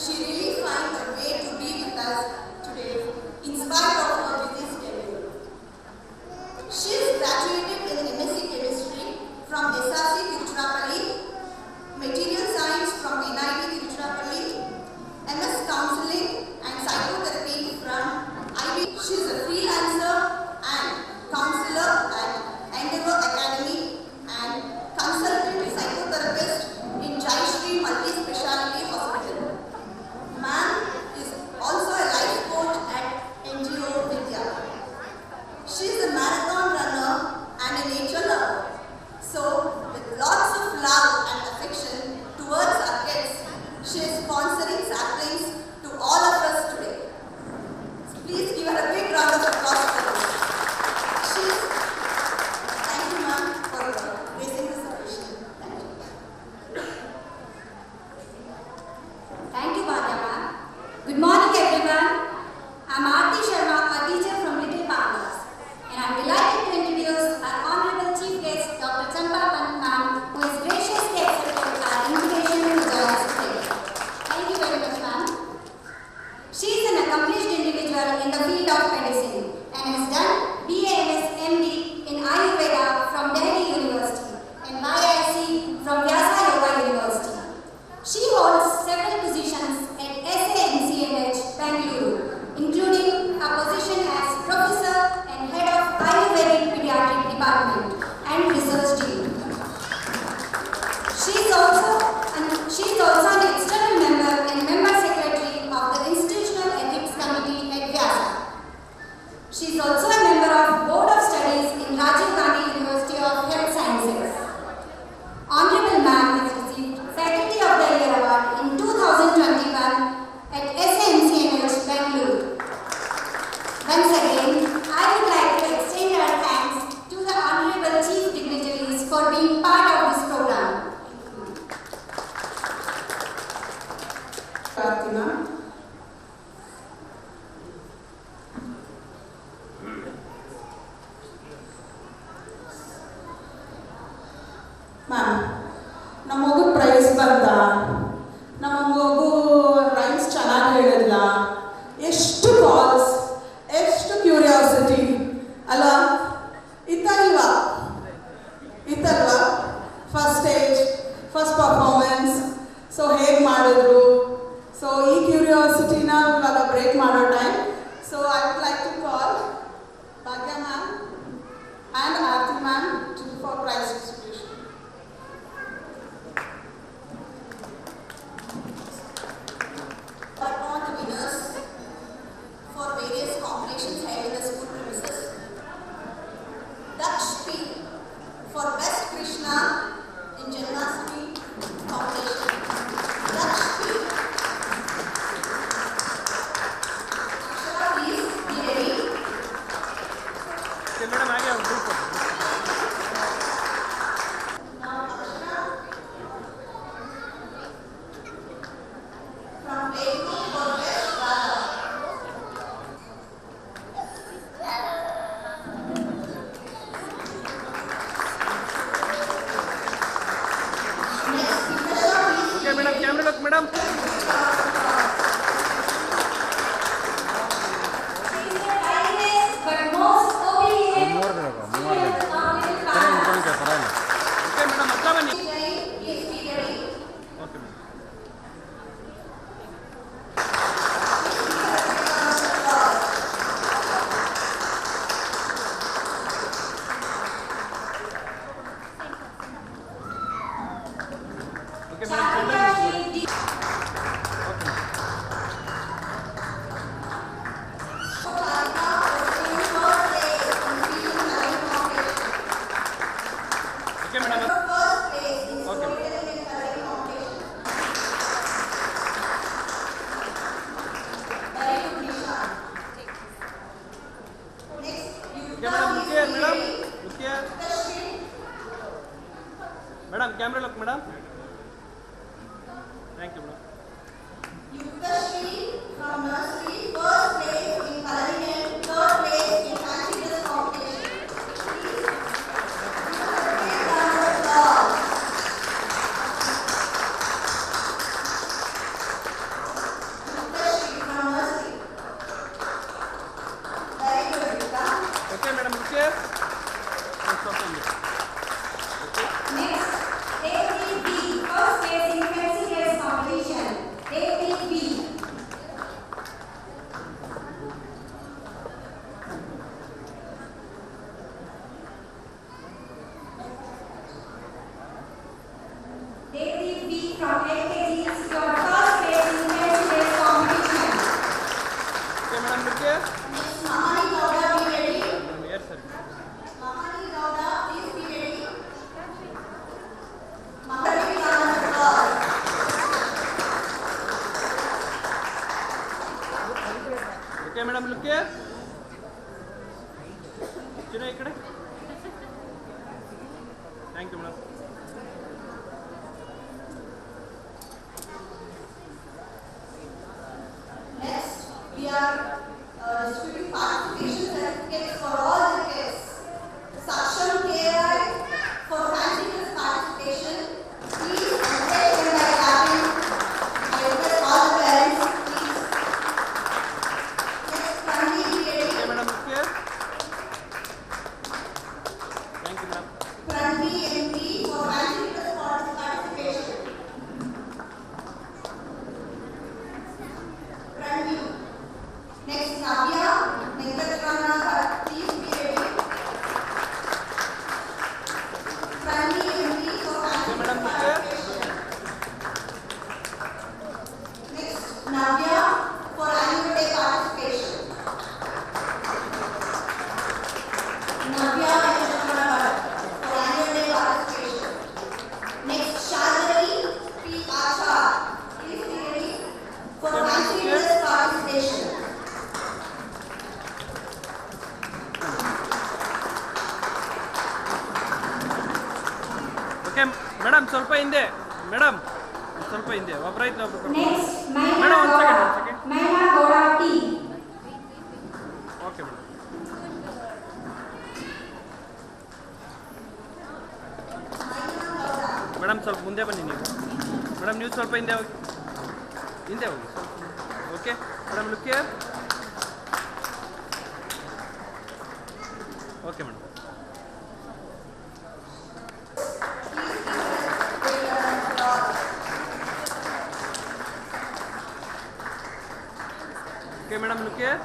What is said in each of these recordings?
she really found a way to be with us today in spite of her busy schedule. She is graduated in MSc Chemistry from SRC Tiruchirappalli, Material Science from NIT Tiruchirappalli, MS Counseling and Psychotherapy from IB. She is a freelancer and counselor at Endeavour Academy and consultant psychotherapist in Jayashree Multi-Speciality Hospital. Ma'am is also a life coach at NGO Vidya. She is a marathon runner and a nature lover. So, with lots of love and affection towards our kids, she is sponsoring saplings to all of us today. Please give her a big round of applause for this. Thank you, ma'am, for raising this occasion. Thank you. Thank you, Bhavya ma'am. Good morning, everyone. I'm Aarti Sharma, a teacher from Little Partners, and I'm delighted to introduce our Honorable Chief Guest, Dr. Champa Pant ma'am, who has graciously accepted our invitation to join us today. Thank you very much, ma'am. She is an accomplished individual in the field of medicine and has done BAMS MD in Ayurveda from Delhi University and YIC from Vyasa Yoga University. She holds several positions at SAMCNH, Bangalore, including a position as Professor and Head of Ayurvedic Pediatric Department and Research Team. She is also an external member and member secretary of the Institutional Ethics Committee at Vyasa. She is also a member of Board of Studies in Rajiv Gandhi University of Health Sciences. Honorable Ma'am has received Faculty of the Year Award in 2021 at SAMCNH, Bangalore. Once again, I would like to extend our thanks to the Honorable Chief Dignitaries for being part of this program. Fatima. Ma'am ನಮ್ಮ ಮಗು price ಬಂದ, ನಮ್ಮ ಮಗು rhymes ಚೆನ್ನಾಗಿ ಹೇಳಿಲ್ಲ, ಎಷ್ಟು calls, ಎಷ್ಟು curiosity ಅಲ್ಲ, ಇತ್ತಲ್ವಾ first stage, first performance. So ಹೇಗೆ ಮಾಡಿದ್ರು, ಸೊ ಈ ಕ್ಯೂರಿಯಾಸಿಟಿನ ಇವಾಗ ಬ್ರೇಕ್ ಮಾಡೋ time. So I would like to call Bhagya ma'am and Aarti ma'am for prize distribution. Upon the winners for various competitions held in the school premises. Daksh P for Best Krishna in Janmashtami competition. Daksh P. Akshara, please be ready. Madam आ गया madam, look here. Chino ikkade. Thank you, madam. Next, we are distributing participation certificates for all the kids. Saksham KI for fantastic participation. Please encourage them by clapping. I request all the parents, please. Next, Pranvi Okay, Reddy. madam, look here. Thank you, madam. Pranvi MP for fantastic participation. Pranvi. Next, Navya Venkatramana, please be ready. Pranvi MP for Okay, madam, look here. participation. Next, Navya for annual day participation. Navya Venkatramana for annual day participation. Next, Shadari P. Acha, please be ready for Okay, madam, fancy here. dress participation. Okay, madam, ಸ್ವಲ್ಪ ಹಿಂದೆ. Madam, ಸ್ವಲ್ಪ ಹಿಂದೆ. ಒಬ್ಬರಾಯ್ತು ಒಬ್ರು. Next, Maina Madam, one Gowda. second. Maina Gowda T. Okay, madam. Madam ಸ್ವಲ್ಪ ಮುಂದೆ ಬನ್ನಿ ನೀವು. Madam ನೀವು ಸ್ವಲ್ಪ ಹಿಂದೆ ಹೋಗಿ. ಹಿಂದೆ ಹೋಗಿ. Okay madam look here. Okay madam. Okay, madam, look here.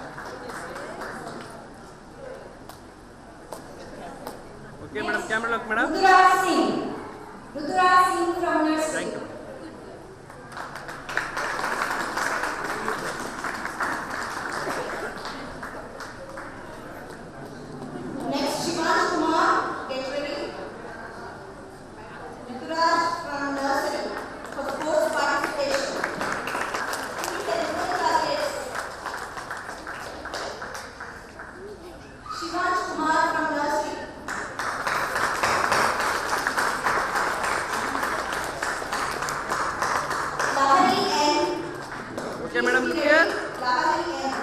Okay, madam, camera look, madam. Ruturaj Singh. Ruturaj Singh from nursery. Thank you. Next, Shivansh Kumar, get ready. Ruturaj from nursery for sports participation. Please encourage our kids. Shivansh Kumar from nursery. Lahari N. Okay, madam, look here. Lahari N.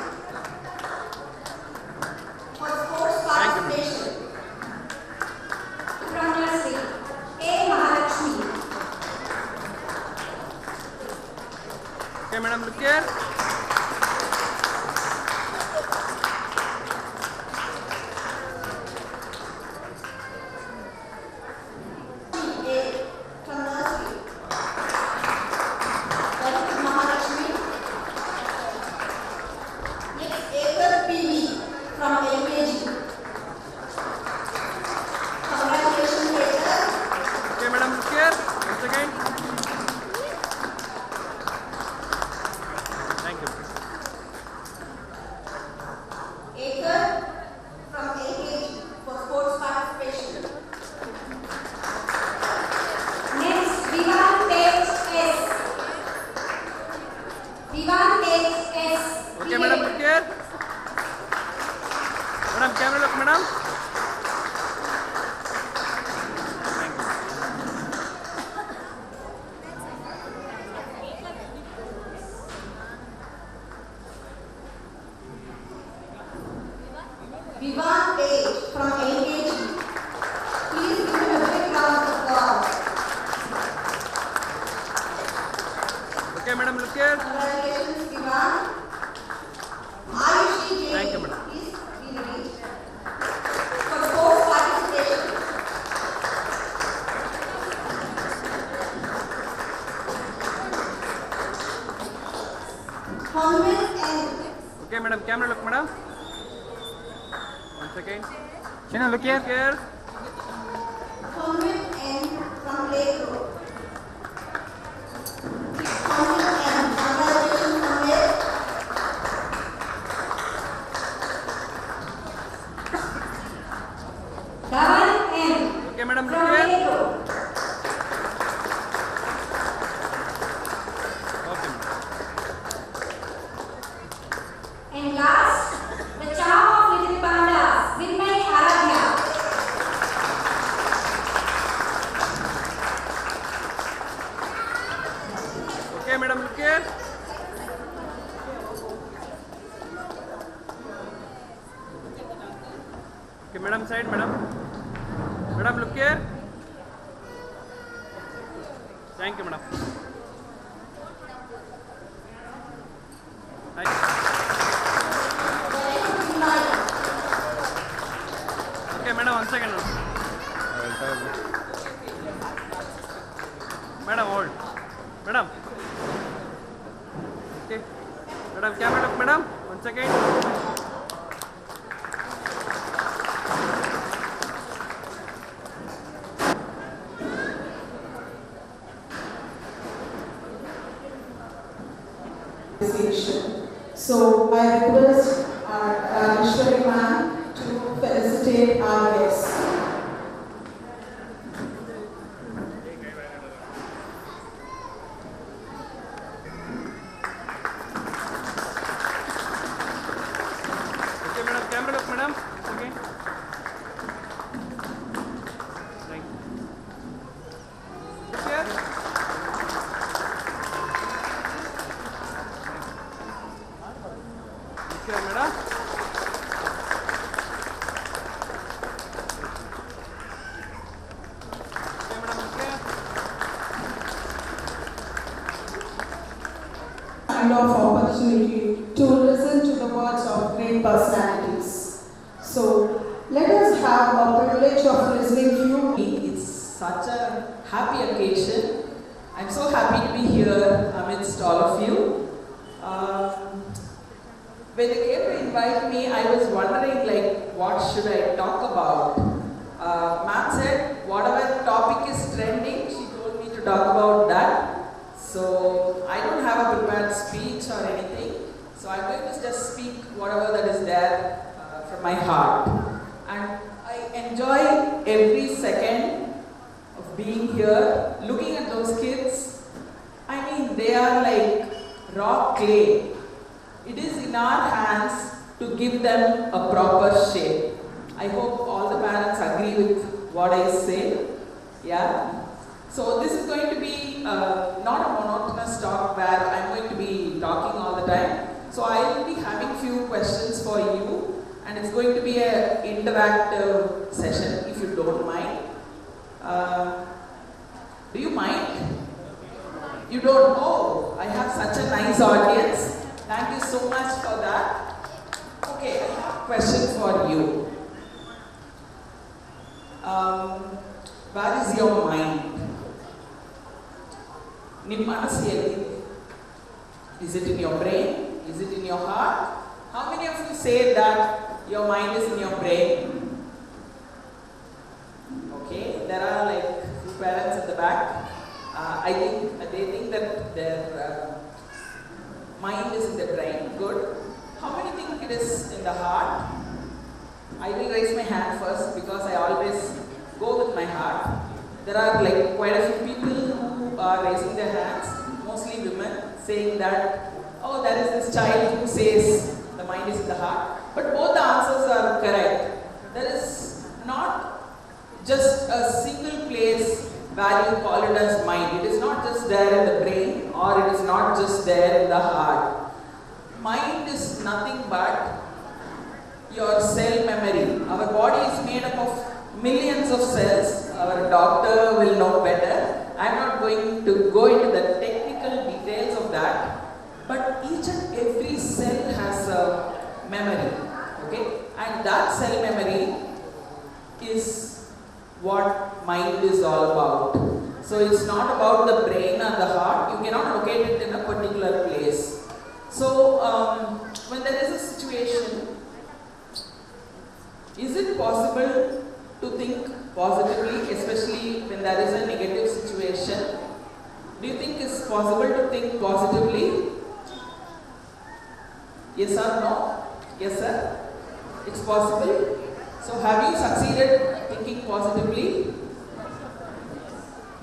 For sports Thank you, madam. participation. From nursery. A. Mahalakshmi. Okay, madam, look here. A from nursery. Welcome Mahalakshmi. Next, Ekar PV from LKG. Congratulations, Ekar. Okay, madam, look here. One second. Thank you. Ekar from LKG for sports participation. Next, Vivan Tej S. Vivan Tej S. Okay, madam, look here. Madam, camera look, madam. Thank you. Vivan Tej from LKG. Please give him a big round of applause. Okay, madam, look here. Congratulations, Vivan. Ayushi J. Thank you, madam. Please be ready for sports participation. Honmil N. Okay, madam, camera look, madam. One second. Chino, look here. Look here. Honmil N from Lake Road. Honmil N. Congratulations, Honmil. Dhawan M. Okay, madam, look From here. Lake Road. Okay, madam. And last, Okay, madam, side, madam. Madam, look here. Thank you, madam. Thank you. Okay, madam, 1 second. Madam, hold. Madam. Okay. Madam, camera look, madam. 1 second. So I request our Ishwari ma'am to felicitate our guests. Okay, madam, camera look, madam. Okay. Thank you. Look here. Okay, madam. Okay, madam, okay. Kind of opportunity to listen to the words of great personalities. So let us have a privilege of listening to you. It's such a happy occasion. I'm so happy to be here amidst all of you. When they came to invite me, I was wondering what should I talk about? Ma'am said whatever topic is trending, she told me to talk about that. So I don't have a prepared speech or anything. So I'm going to just speak whatever that is there from my heart. And I enjoy every second of being here, looking at those kids. I mean, they are like raw clay. It is in our hands to give them a proper shape. I hope all the parents agree with what I say. Yeah. So this is going to be not a monotonous talk where I'm going to be talking all the time. So I will be having few questions for you, and it's going to be an interactive session if you don't mind. Do you mind? You don't? Oh, I have such a nice audience. Thank you so much for that. Okay, I have a question for you. Where is your mind? Is it in your brain? Is it in your heart? How many of you say that your mind is in your brain? Okay, there are few parents at the back. I think they think that their mind is in the brain. Good. How many think it is in the heart? I will raise my hand first because I always go with my heart. There are quite a few people who are raising their hands, mostly women, saying that, oh, there is this child who says the mind is in the heart. But both the answers are correct. There is not just a single place where you call it as mind. It is not just there in the brain, or it is not just there in the heart. Mind is nothing but your cell memory. Our body is made up of millions of cells. Our doctor will know better. I am not going to go into the technical details of that. But each and every cell has a memory. Okay? And that cell memory is what mind is all about. So it's not about the brain or the heart. You cannot locate it in a particular place. So when there is a situation, is it possible to think positively, especially when there is a negative situation? Do you think it's possible to think positively? Yes or no? Yes, sir? It's possible. So have you succeeded thinking positively?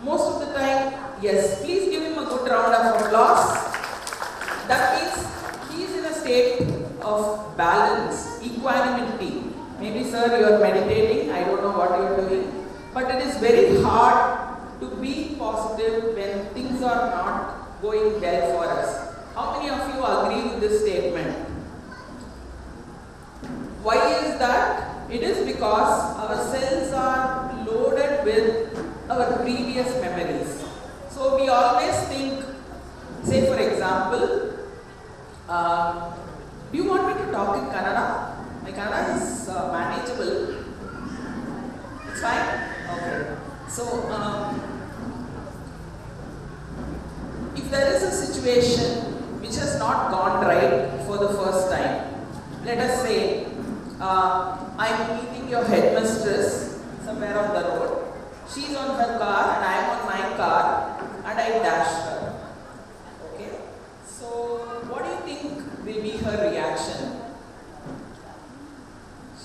Most of the time, yes. Please give him a good round of applause. That means he is in a state of balance, equanimity. Maybe, sir, you are meditating. I don't know what you are doing. But it is very hard to be positive when things are not going well for us. How many of you agree with this statement? Why is that? It is because because our cells are loaded with our previous memories. So we always think, say for example, do you want me to talk in Kannada? My Kannada is manageable. It's fine? Okay. So, if there is a situation which has not gone right for the first time, let us say, I am meeting your headmistress somewhere on the road. She is on her car and I am on my car and I dash her. Okay? So, what do you think will be her reaction?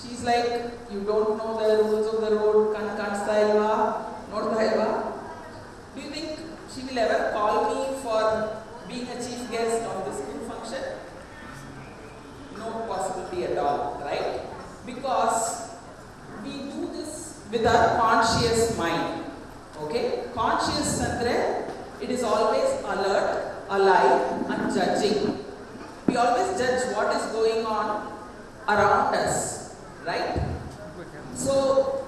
She's like, you don't know the rules of the road, can't do you think she will ever call me for being a chief guest of the school function? No possibility at all, right? Because we do this with our conscious mind. Okay? Conscious andre, it is always alert, alive and judging. We always judge what is going on around us, right? So,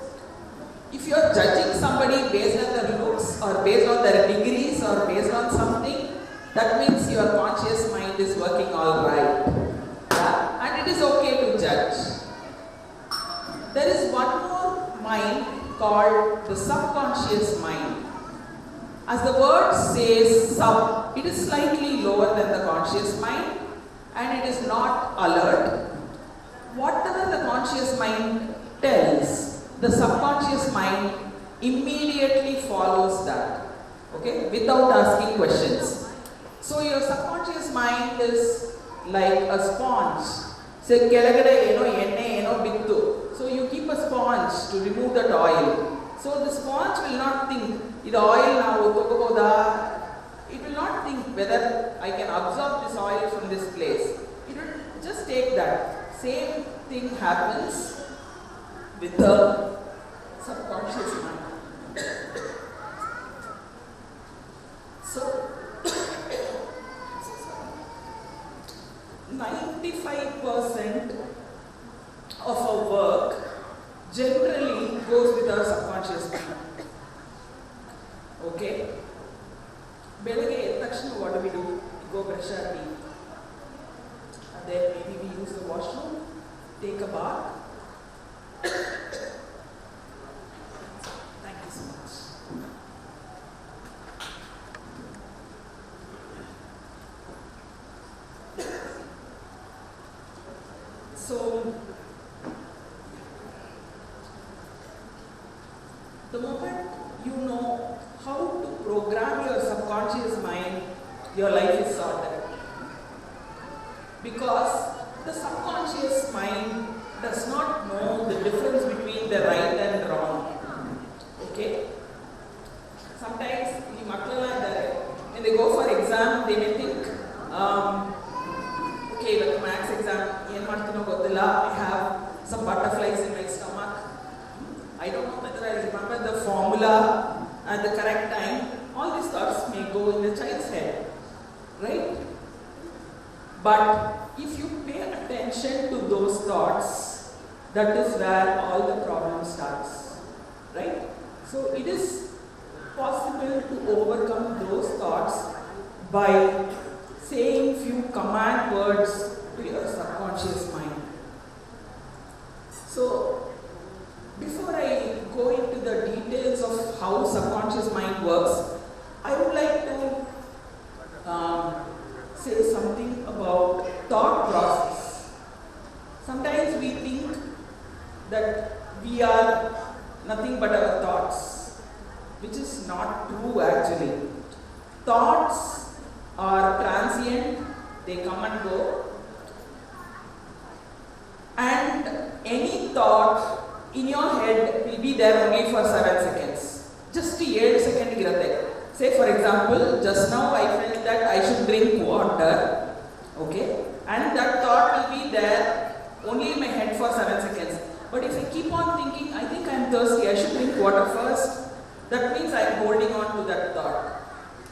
if you are judging somebody based on their looks or based on their degrees or based on something, that means your conscious mind is working all right. Yeah? And it is okay to judge. There is one more mind called the subconscious mind. As the word says sub, it is slightly lower than the conscious mind and it is not alert. Whatever the conscious mind tells, the subconscious mind immediately follows that, okay, without asking questions. So your subconscious mind is like a sponge. So you keep a sponge to remove that oil. So the sponge will not think, it will not think whether I can absorb this oil from this place. It will just take that. Same thing happens with the subconscious mind. So, 95% of our work generally goes with our subconscious mind. Okay? Belage takshana, what do? We go brush our teeth. And then maybe we use the washroom, take a bath. Thank you so much. So, the moment you know how to program your subconscious mind, your life is sorted. Because the subconscious mind does not know the difference between the right and wrong. Okay? Sometimes when they go for exam, they may think, okay, with the maths exam, I have some butterflies in my stomach. I don't know whether I remember the formula at the correct time. All these thoughts may go in the child's head. Right? But if you pay attention to those thoughts, that is where all the problem starts. Right? So it is possible to overcome those thoughts by saying few command words to your subconscious mind. So before I go into the details of how subconscious mind works, I would like to say something about thought process. Sometimes we think that we are nothing but our thoughts, which is not true actually. Thoughts are transient, they come and go. And any thought in your head will be there only for 7 seconds. Just 7 seconds. Say for example, just now I felt that I should drink water. Okay? And that thought will be there only in my head for 7 seconds. But if I keep on thinking, I think I am thirsty, I should drink water first, that means I am holding on to that thought.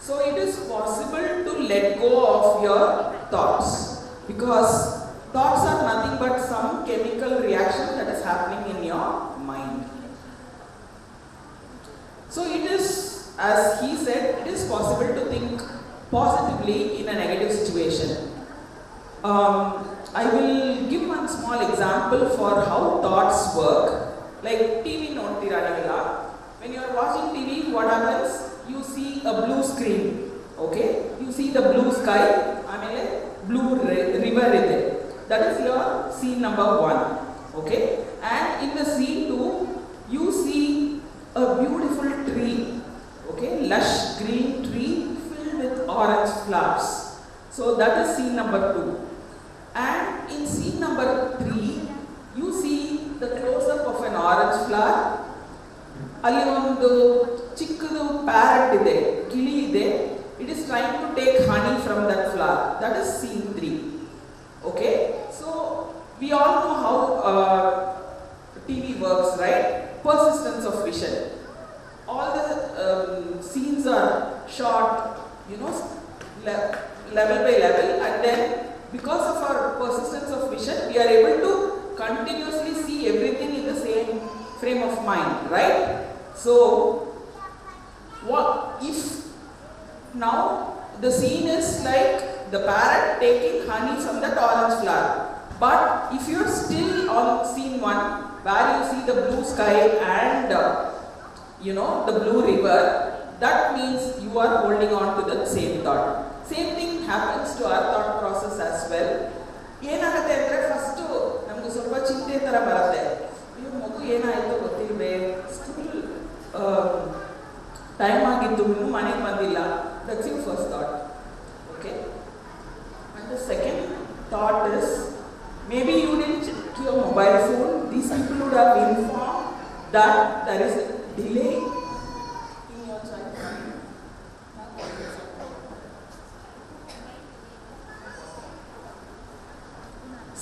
So it is possible to let go of your thoughts, because thoughts are nothing but some chemical reaction that is happening in your mind. So it is, as he said, it is possible to think positively in a negative situation. I will give one small example for how thoughts work. Like TV notiranivala. When you are watching TV, what happens? You see a blue screen. Okay? You see the blue sky. Blue river ide. That is your scene number 1. Okay? And in the scene 2, you see a beautiful tree. Okay? Lush green tree filled with orange flowers. So that is scene number 2. And in scene number 3, you see the close-up of an orange flower. ಅಲ್ಲಿ ಒಂದು ಚಿಕ್ಕದು parrot ಇದೆ, ಗಿಳಿ ಇದೆ. It is trying to take honey from that flower. That is scene 3. Okay? So we all know how TV works, right? Persistence of vision. All the scenes are shot, level by level, and then because of our persistence of vision, we are able to continuously see everything in the same frame of mind, right? So, what if now the scene is like the parrot taking honey from that orange flower, but if you are still on scene 1, where you see the blue sky and the blue river, that means you are holding on to the same thought. Same thing happens to our thought process as well. ಏನಾಗುತ್ತೆ ಅಂದರೆ first ನಮಗೆ ಸ್ವಲ್ಪ ಚಿಂತೆ ಥರ ಬರುತ್ತೆ. ಅಯ್ಯೋ ಮಗು ಏನಾಯಿತು ಗೊತ್ತಿಲ್ವೇ, ಸ್ಕೂಲ್ ಟೈಮ್ ಆಗಿತ್ತು ಇನ್ನೂ ಮನೆಗೆ ಬಂದಿಲ್ಲ. That's your first thought. Okay, and the second thought is maybe you didn't check your mobile phone. These people would have informed that there is a delay in your child.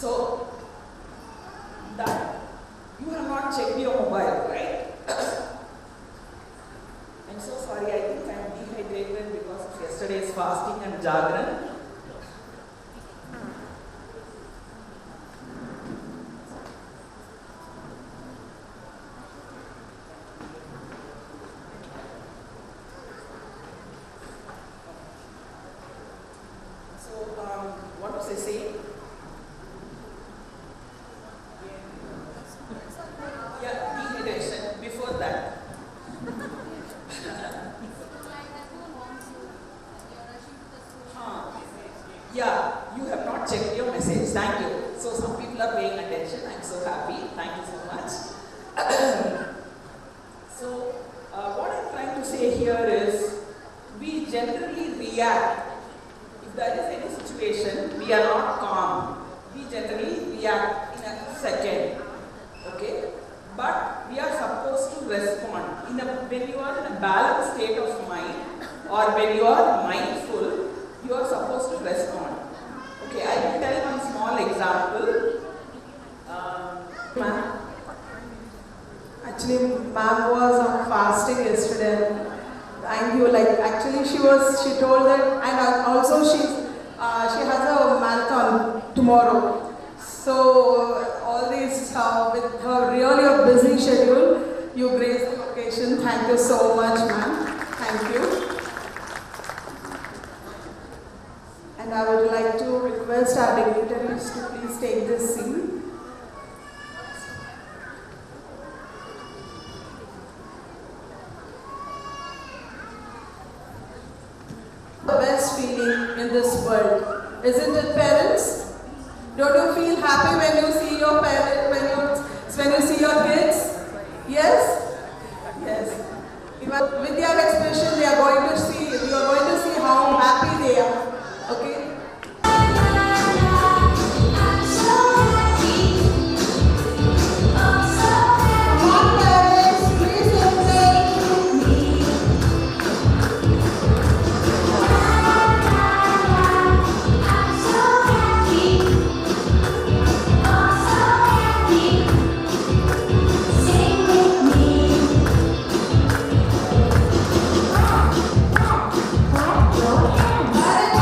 So that you have not checked your mobile, right? I'm so sorry, I think I'm dehydrated because of yesterday's fasting and Jagran. What was I saying? Yeah, dehydration. Before that. Yeah, you have not checked your message. Thank you. So some people are paying attention. I'm so happy. Thank you so much. So what I'm trying to say here is we generally react. If there is any situation, we are not calm. We generally react in a second. Okay? But we are supposed to respond. When you are in a balanced state of mind, or when you are mindful, you are supposed to respond. Okay, I will tell one small example. Ma'am, actually, ma'am was on fasting yesterday. Thank you. Like actually, she told that, and also she has a marathon tomorrow. So all these with her really a busy schedule, you graced the occasion. Thank you so much, ma'am. Thank you. And I would like to request our dignitaries to please take this scene. The best feeling in this world, isn't it, parents? Don't you feel happy when you see your parents, when you see your kids? Yes? Yes. With their expression, you are going to see how happy they are. Okay? Clap your hands.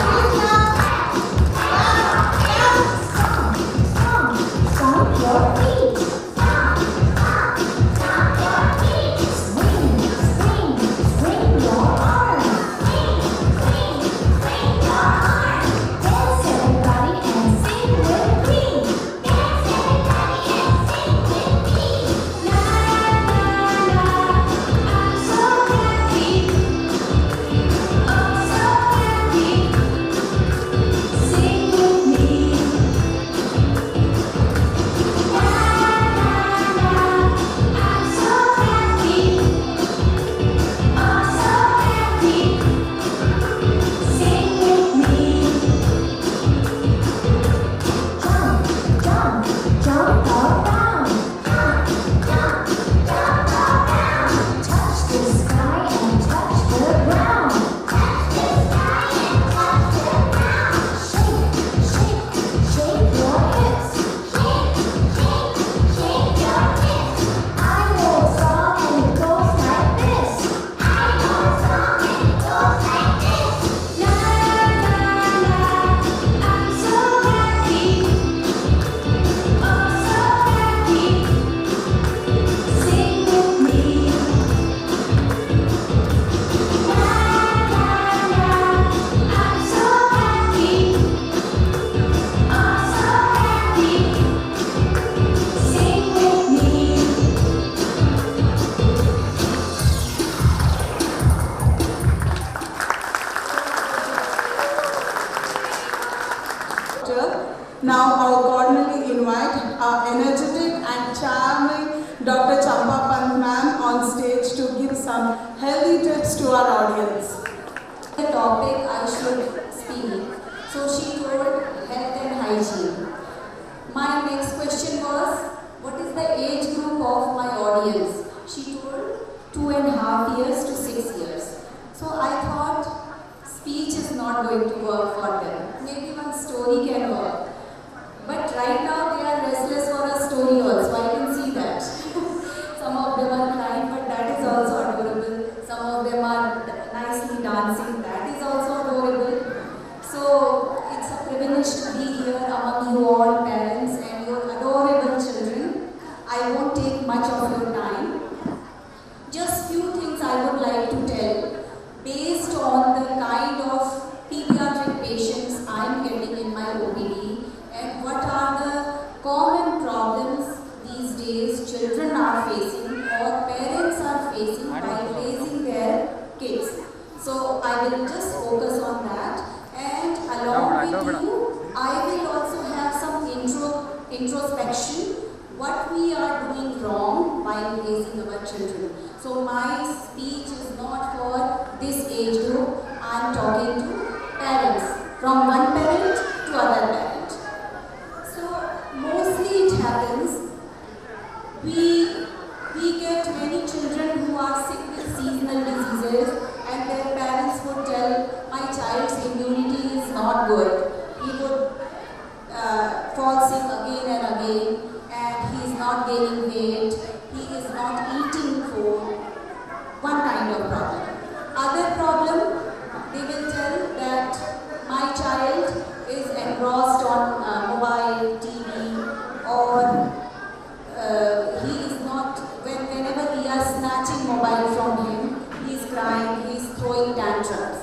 Now I'll cordially invite our energetic and charming Dr. Champa Pant ma'am on stage to give some healthy tips to our audience. The topic I should speak. So she told health and hygiene. My next question was, what is the age group of my audience? She told 2.5 years to 6 years. So I thought speech is not going to work for them. Maybe one story can work. But right now they are restless for a story also. I can see that. Some of them are crying, but that is also adorable. Some of them are nicely dancing. That is also adorable. So it's a privilege to be here among you all, parents and your adorable children. I won't take much of your time. Just few things I would like to tell based on the kind of pediatric patients I am getting in my OPD and what are the common problems these days children are facing or parents are facing while raising their kids. So I will just focus on that, and along with you, I will also have some introspection, what we are doing wrong while raising our children. So my speech is not for this age group. I am talking to parents, from one parent to other parent. So mostly it happens, we get many children who are sick with seasonal diseases and their parents would tell, my child's immunity is not good. He would fall sick again and again and he is not gaining weight, he is not eating food. One kind of problem. Other problem, they will tell that my child is engrossed on mobile, TV, or he is not, whenever we are snatching mobile from him, he is crying, he is throwing tantrums.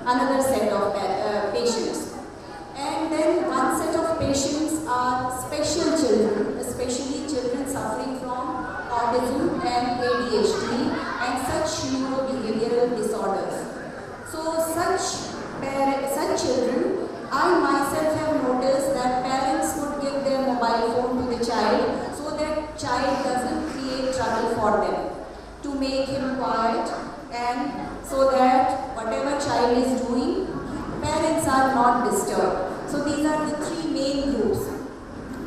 Another set of patients. And then one set of patients are special children, especially children suffering from autism and ADHD and such neurobehavioral disorders. So such children, I myself have noticed that parents would give their mobile phone to the child so that child doesn't create trouble for them, to make him quiet and so that whatever child is doing, parents are not disturbed. So these are the three main groups.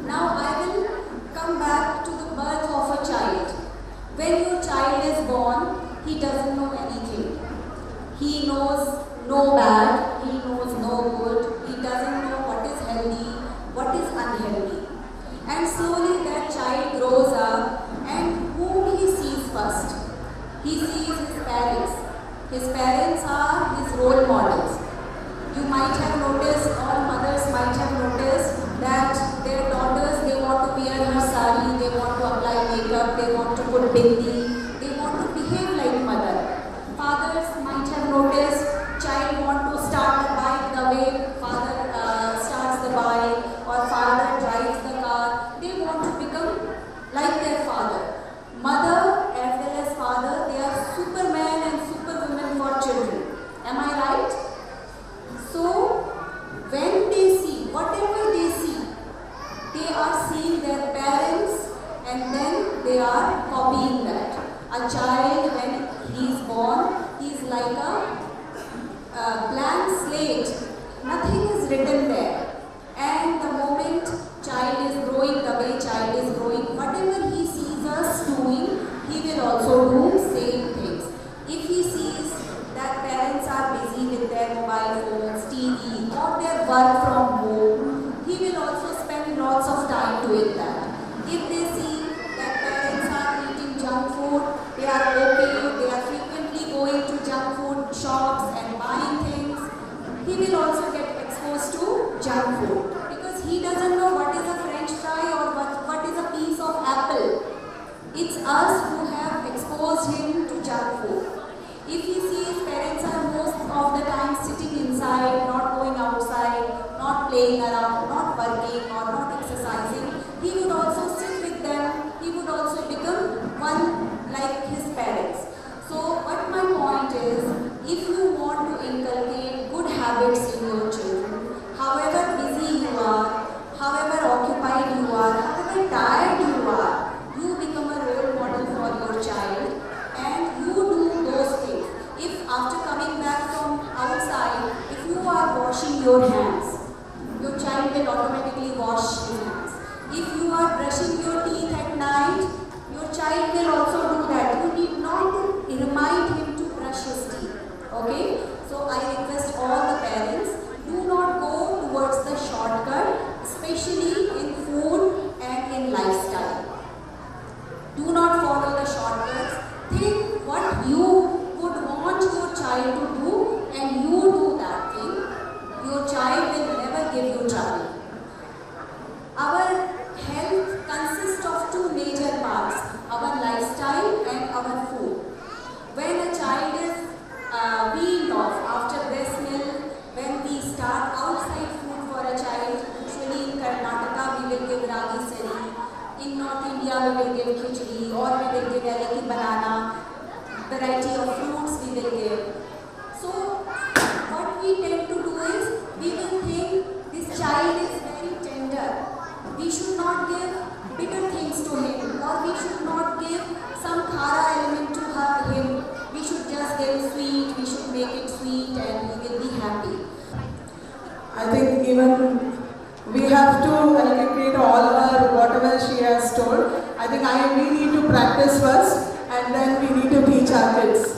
Now I will come back to the birth of a child. When your child is born, he doesn't know anything. He knows no bad, he knows no good, he doesn't know what is healthy, what is unhealthy. And slowly that child grows up, and whom he sees first? He sees his parents. His parents are his role models. You might have noticed, all mothers might have noticed that their daughters, they want to wear her sari, they want to apply makeup, they want to put bindi, they want to behave like mother. Fathers might have noticed, child want to start the bike the way father starts the bike or father drives the car. They want to become like their father. Mother as well as father, they are superman and superwoman for children. Am I right? So when they see, whatever they see, they are seeing their parents and then they are copying that. A child, when he is born, he is like a blank slate. Nothing is written there. And the moment child is growing, the way child is growing, whatever he sees us doing, he will also do same things. If he sees that parents are busy with their mobile phones, TV, or their work from home, he will also spend lots of time doing that. If they see that parents are eating junk food, they are okay, they are frequently going to junk food shops and buying things, he will also get exposed to junk food because he doesn't know what is a French fry or what is a piece of apple. It's us who have exposed him to junk food. If he sees parents are most of the time sitting inside, not going outside, not playing around, not working or not exercising, he would also sit with them, he would also become one like his parents. So what my point is, if you want to inculcate good habits in your children, however busy you are, will automatically wash his hands. If you are brushing your teeth at night, your child will also do that. You need not to remind him to brush his teeth. Okay? So I request all the parents, do not go towards the shortcut, especially in food and in lifestyle. Do not follow the shortcuts. Think what you would want your child to do and you do that thing. Your child will never give you trouble. Our health consists of two major parts, our lifestyle and our food. When a child is weaned off after breast milk, when we start outside food for a child, usually in Karnataka we will give ragi sari, in North India we will give khichdi, or we will give yellow banana, variety of fruits we will give. So what we tend to do is, we will think this child is very tender. We should not give bitter things to him, or we should not give some khara element to him. We should just give sweet, we should make it sweet and he will be happy. I think even we have to educate all her whatever she has told. I think we need to practice first and then we need to teach our kids.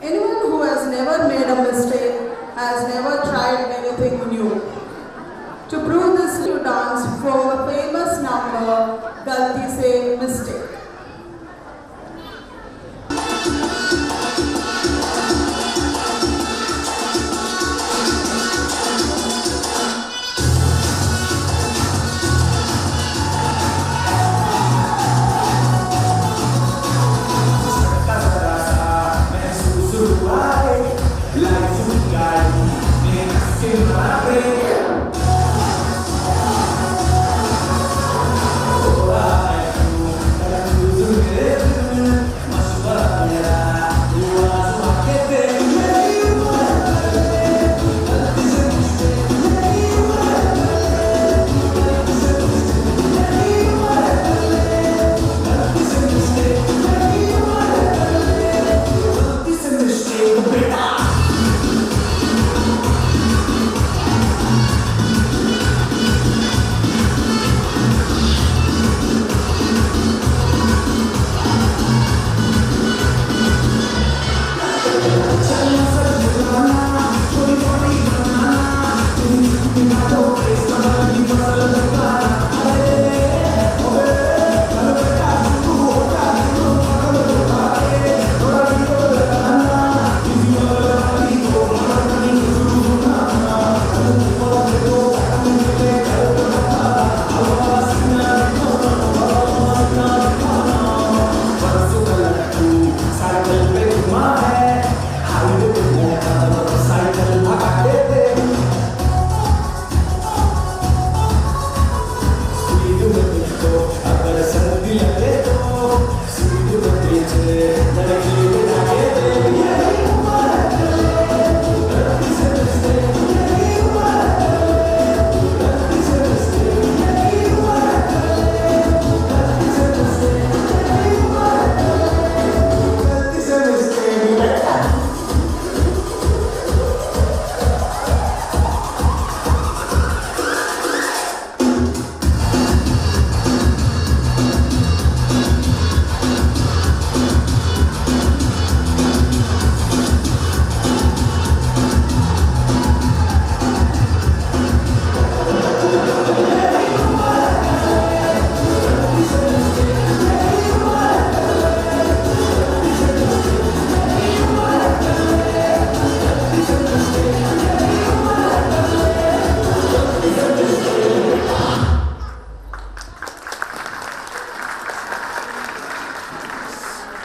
Anyone who has never made a mistake has never tried anything new. To prove this, to dance from a famous number, Galti Se Mistake.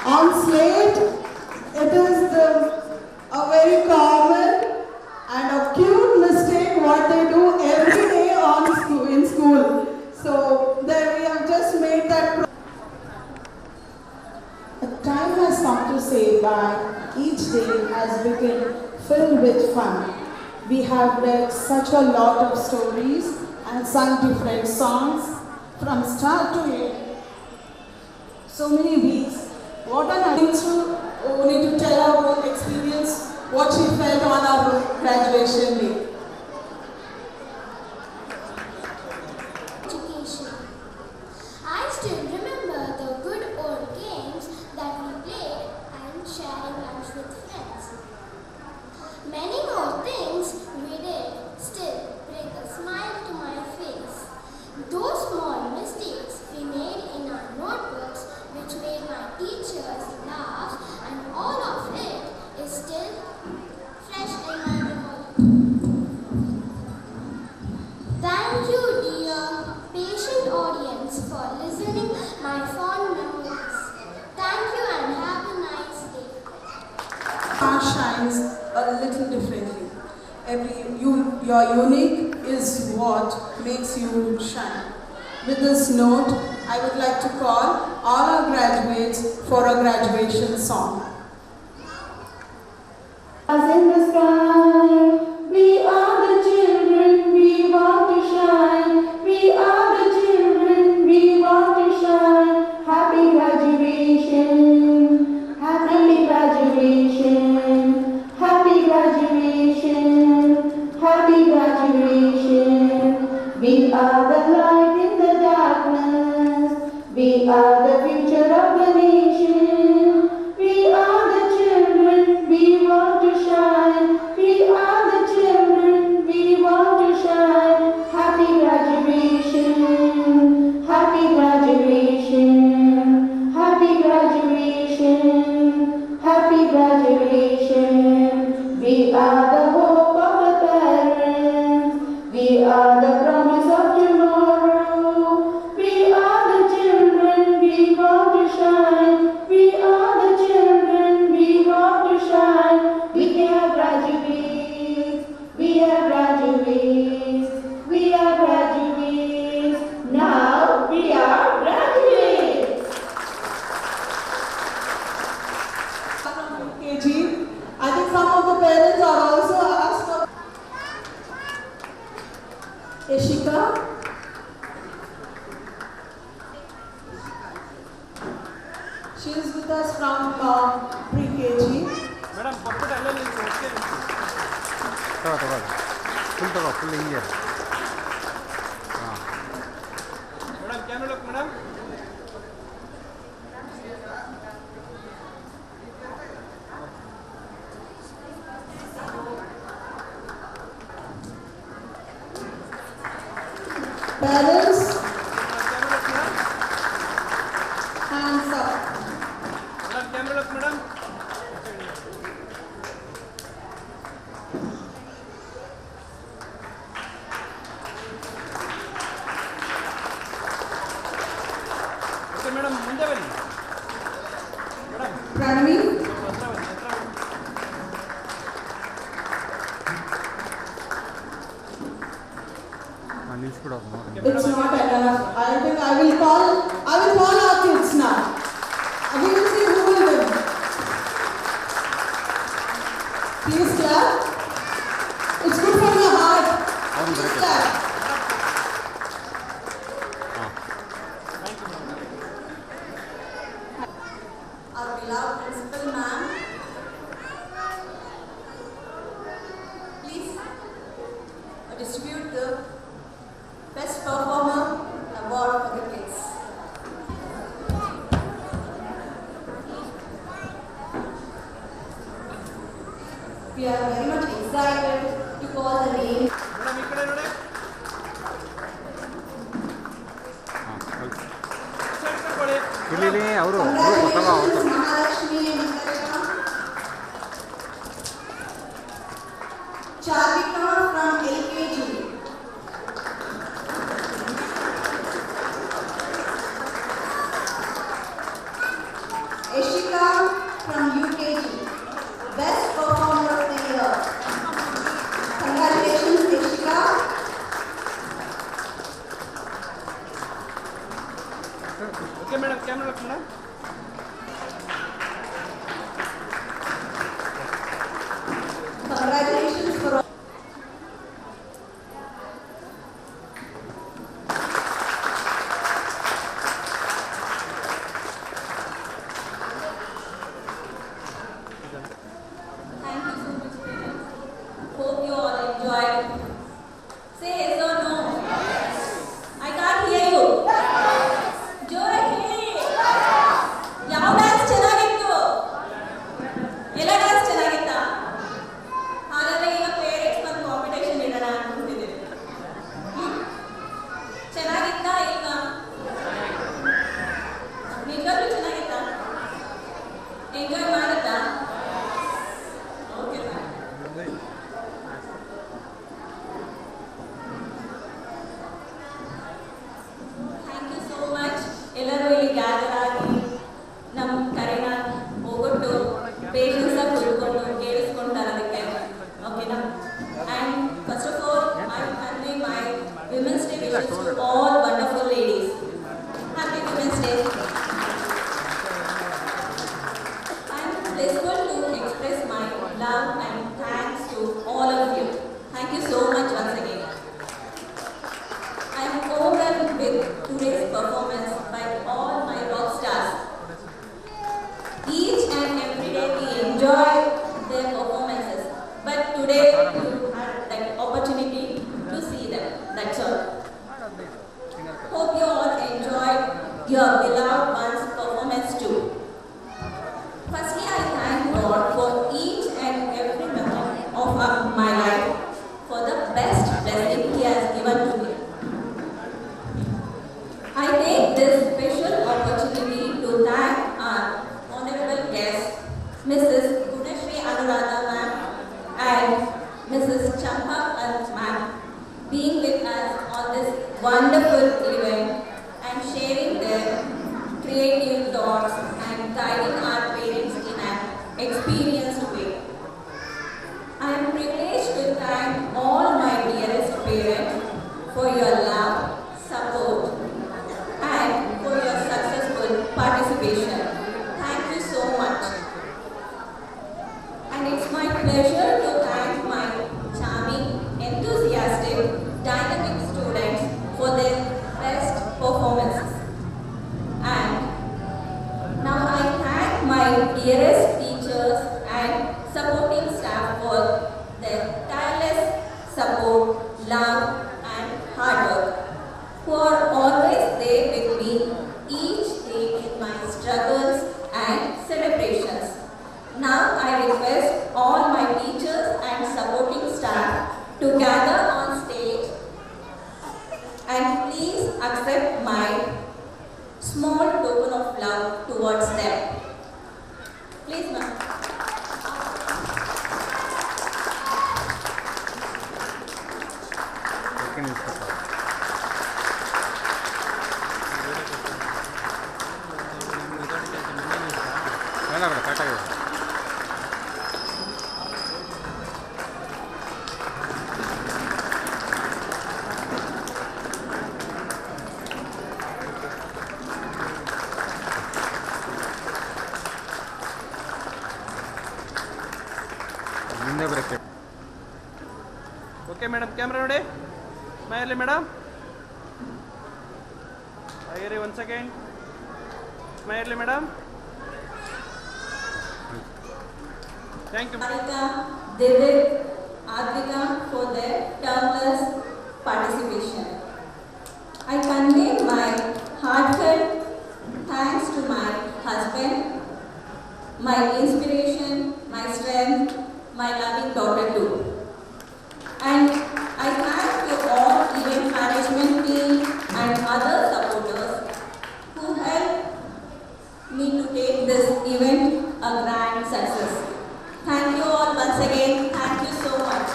On slate, it is a very common and a cute mistake what they do every day in school. So there we have just made that. A time has come to say bye. Each day has become filled with fun. We have read such a lot of stories and sung different songs from start to end. So many weeks. What an things to need to tell our own experience what she felt on our graduation day. Education. I still remember the good old games that we played and sharing lunch with friends. Many more things we did still bring a smile to my face. Those small mistakes we made in our notebooks which made my teachers laugh, and all of it is still fresh in my memory. Thank you, dear patient audience, for listening my fond memories. Thank you and have a nice day. Heart shines a little differently. Your unique is what makes you shine. With this note, I would like to call all our graduates for a graduation song. As in the sky, we are the children, we want to shine. We are the children, we want to shine. Happy graduation, happy graduation, happy graduation, happy graduation. We are the light in the darkness, we are the future of the nation. We are the children, we want to shine. We are the children, we want to shine. Happy graduation, happy graduation, happy graduation, happy graduation. We are the hope of the parents, we are the promise of tomorrow. We are the children, we want to shine. We are the children, we want to shine. We are graduates, we are graduates, we are graduates. Now we are graduates. From UKG, I think some of the parents are also asked for Ishika. She is with us from pre-KG. Madam ಕೊಟ್ಬಿಟ್ಟು ಅಲ್ಲೇ ನಿಲ್ಸು okay ತಗೋ full ಹಿಂಗೆ ಹಾಂ madam camera look madam Parents, hands up. Madam camera look madam okay madam ಮುಂದೆ ಬನ್ನಿ madam Pranami, ಹತ್ರ ಬನ್ನಿ it's not enough. I think I will call our kids now. We will see who will win. Please clap. It's good for your heart. Please clap. Our beloved principal ma'am, please distribute the best performer award for the kids. We are very much excited to call the name. Madam ಈ ಕಡೆ ನೋಡಿ set ತಗೊಳ್ಳಿ ಇಲ್ಲಿ ಅವರು Congratulations, Mahalakshmi and Nikarika. Charvika from LKG. Ishika from UKG. Best performer of the year. Congratulations, Ishika. Okay madam camera look madam Congratulations for all. Thank you so much. today you had that opportunity to see them. That's all. Hope you all enjoyed your beloved one's performance too. Firstly, I thank God for each and every moment of my life for the best blessing He has given to me. I take this special opportunity to thank our honorable guests, Mrs. Gunashri Anuradha ma'am and Mrs. Champa Pant ma'am, being with us on this wonderful event and sharing their creative thoughts and guiding our parents in an experienced way. I am privileged to thank all my dearest parents for your love, support, and for your successful participation. Thank you so much. And it's my pleasure to thank my charming, enthusiastic, dynamic students for their best performances. And now I thank my dearest teachers and supporting staff for their tireless support, love, and hard work, who are always there with me each day in my struggles and celebrations. Now I request all my teachers and supporting staff to gather on stage and please accept my small token of love towards them. Please, ma'am. Okay, madam, camera ready? Smile, madam. Here, 1 second. Smile, madam. Thank you. Marika, David, Advika for their tireless participation. I convey my heartfelt thanks to my husband, my inspiration, my strength, my loving daughter too. And I thank you all event management team and other supporters who helped me to take this event a grand success. Thank you all once again. Thank you so much.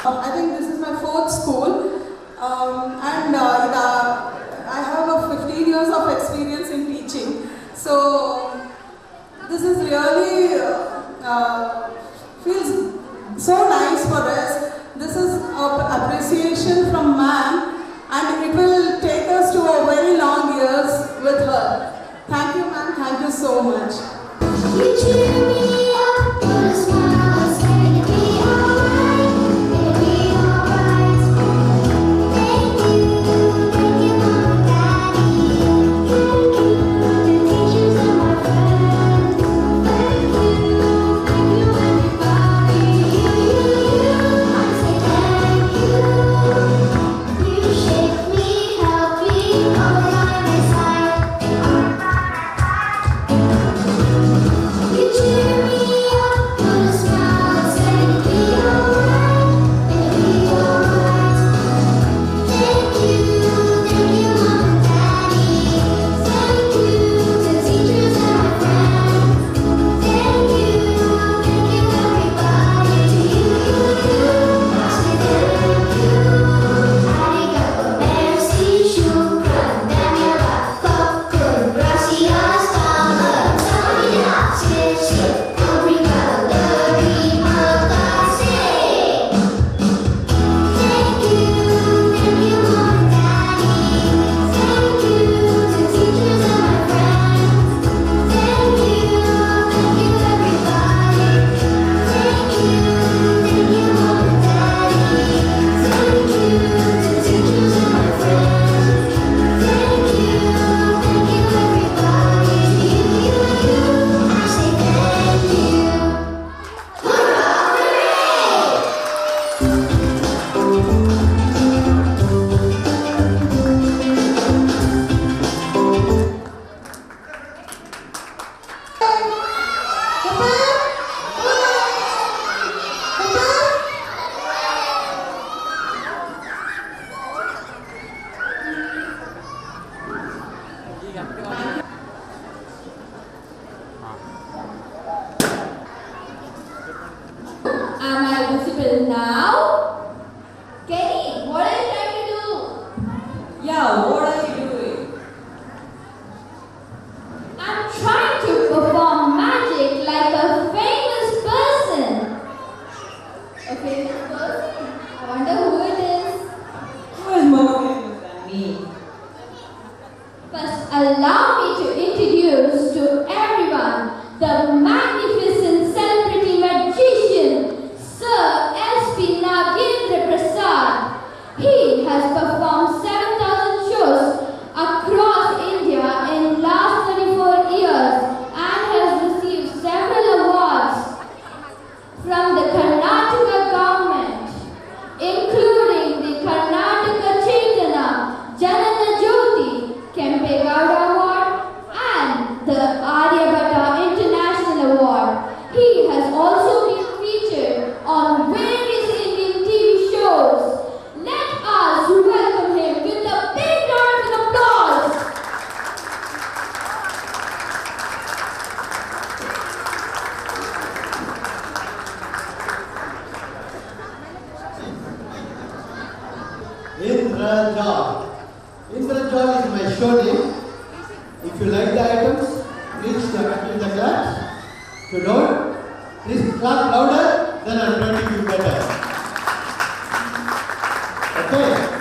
I think this is my fourth school, and I have a 15 years of experience in teaching. So this is really feels so nice for us. This is appreciation from ma'am, and it will take us to a very long years with her. Thank you, ma'am. Thank you so much. You cheer me up, put a smile, say it'll be alright, it'll be alright. Thank you, mom and daddy. Thank you, the teachers and my friends. Thank you everybody. I say thank you. You shake me, help me, all by my side. You cheer me up, put a principal now. Kenny, what are you trying to do? Yeah, what are you doing? I'm trying to perform magic like a famous person. A famous person? I wonder who it is. Who is more famous than me? First, allow me to introduce to everyone the magnificent celebrity magician, Sir S.P. Nagendra Prasad. He has performed 7,000 shows across India in last 24 years and has received several awards from the Karnataka government, including the Karnataka Chaitanya Janana Jyoti Kempe Gowda Award and the Aryabhatta International Award. He has also been featured on various Indian TV shows. Let us welcome him with a big round of applause. Indrajal. Indrajal is my show name. If you like the items, please clap the claps. If you don't, please clap louder, then I'll try to do better. Okay.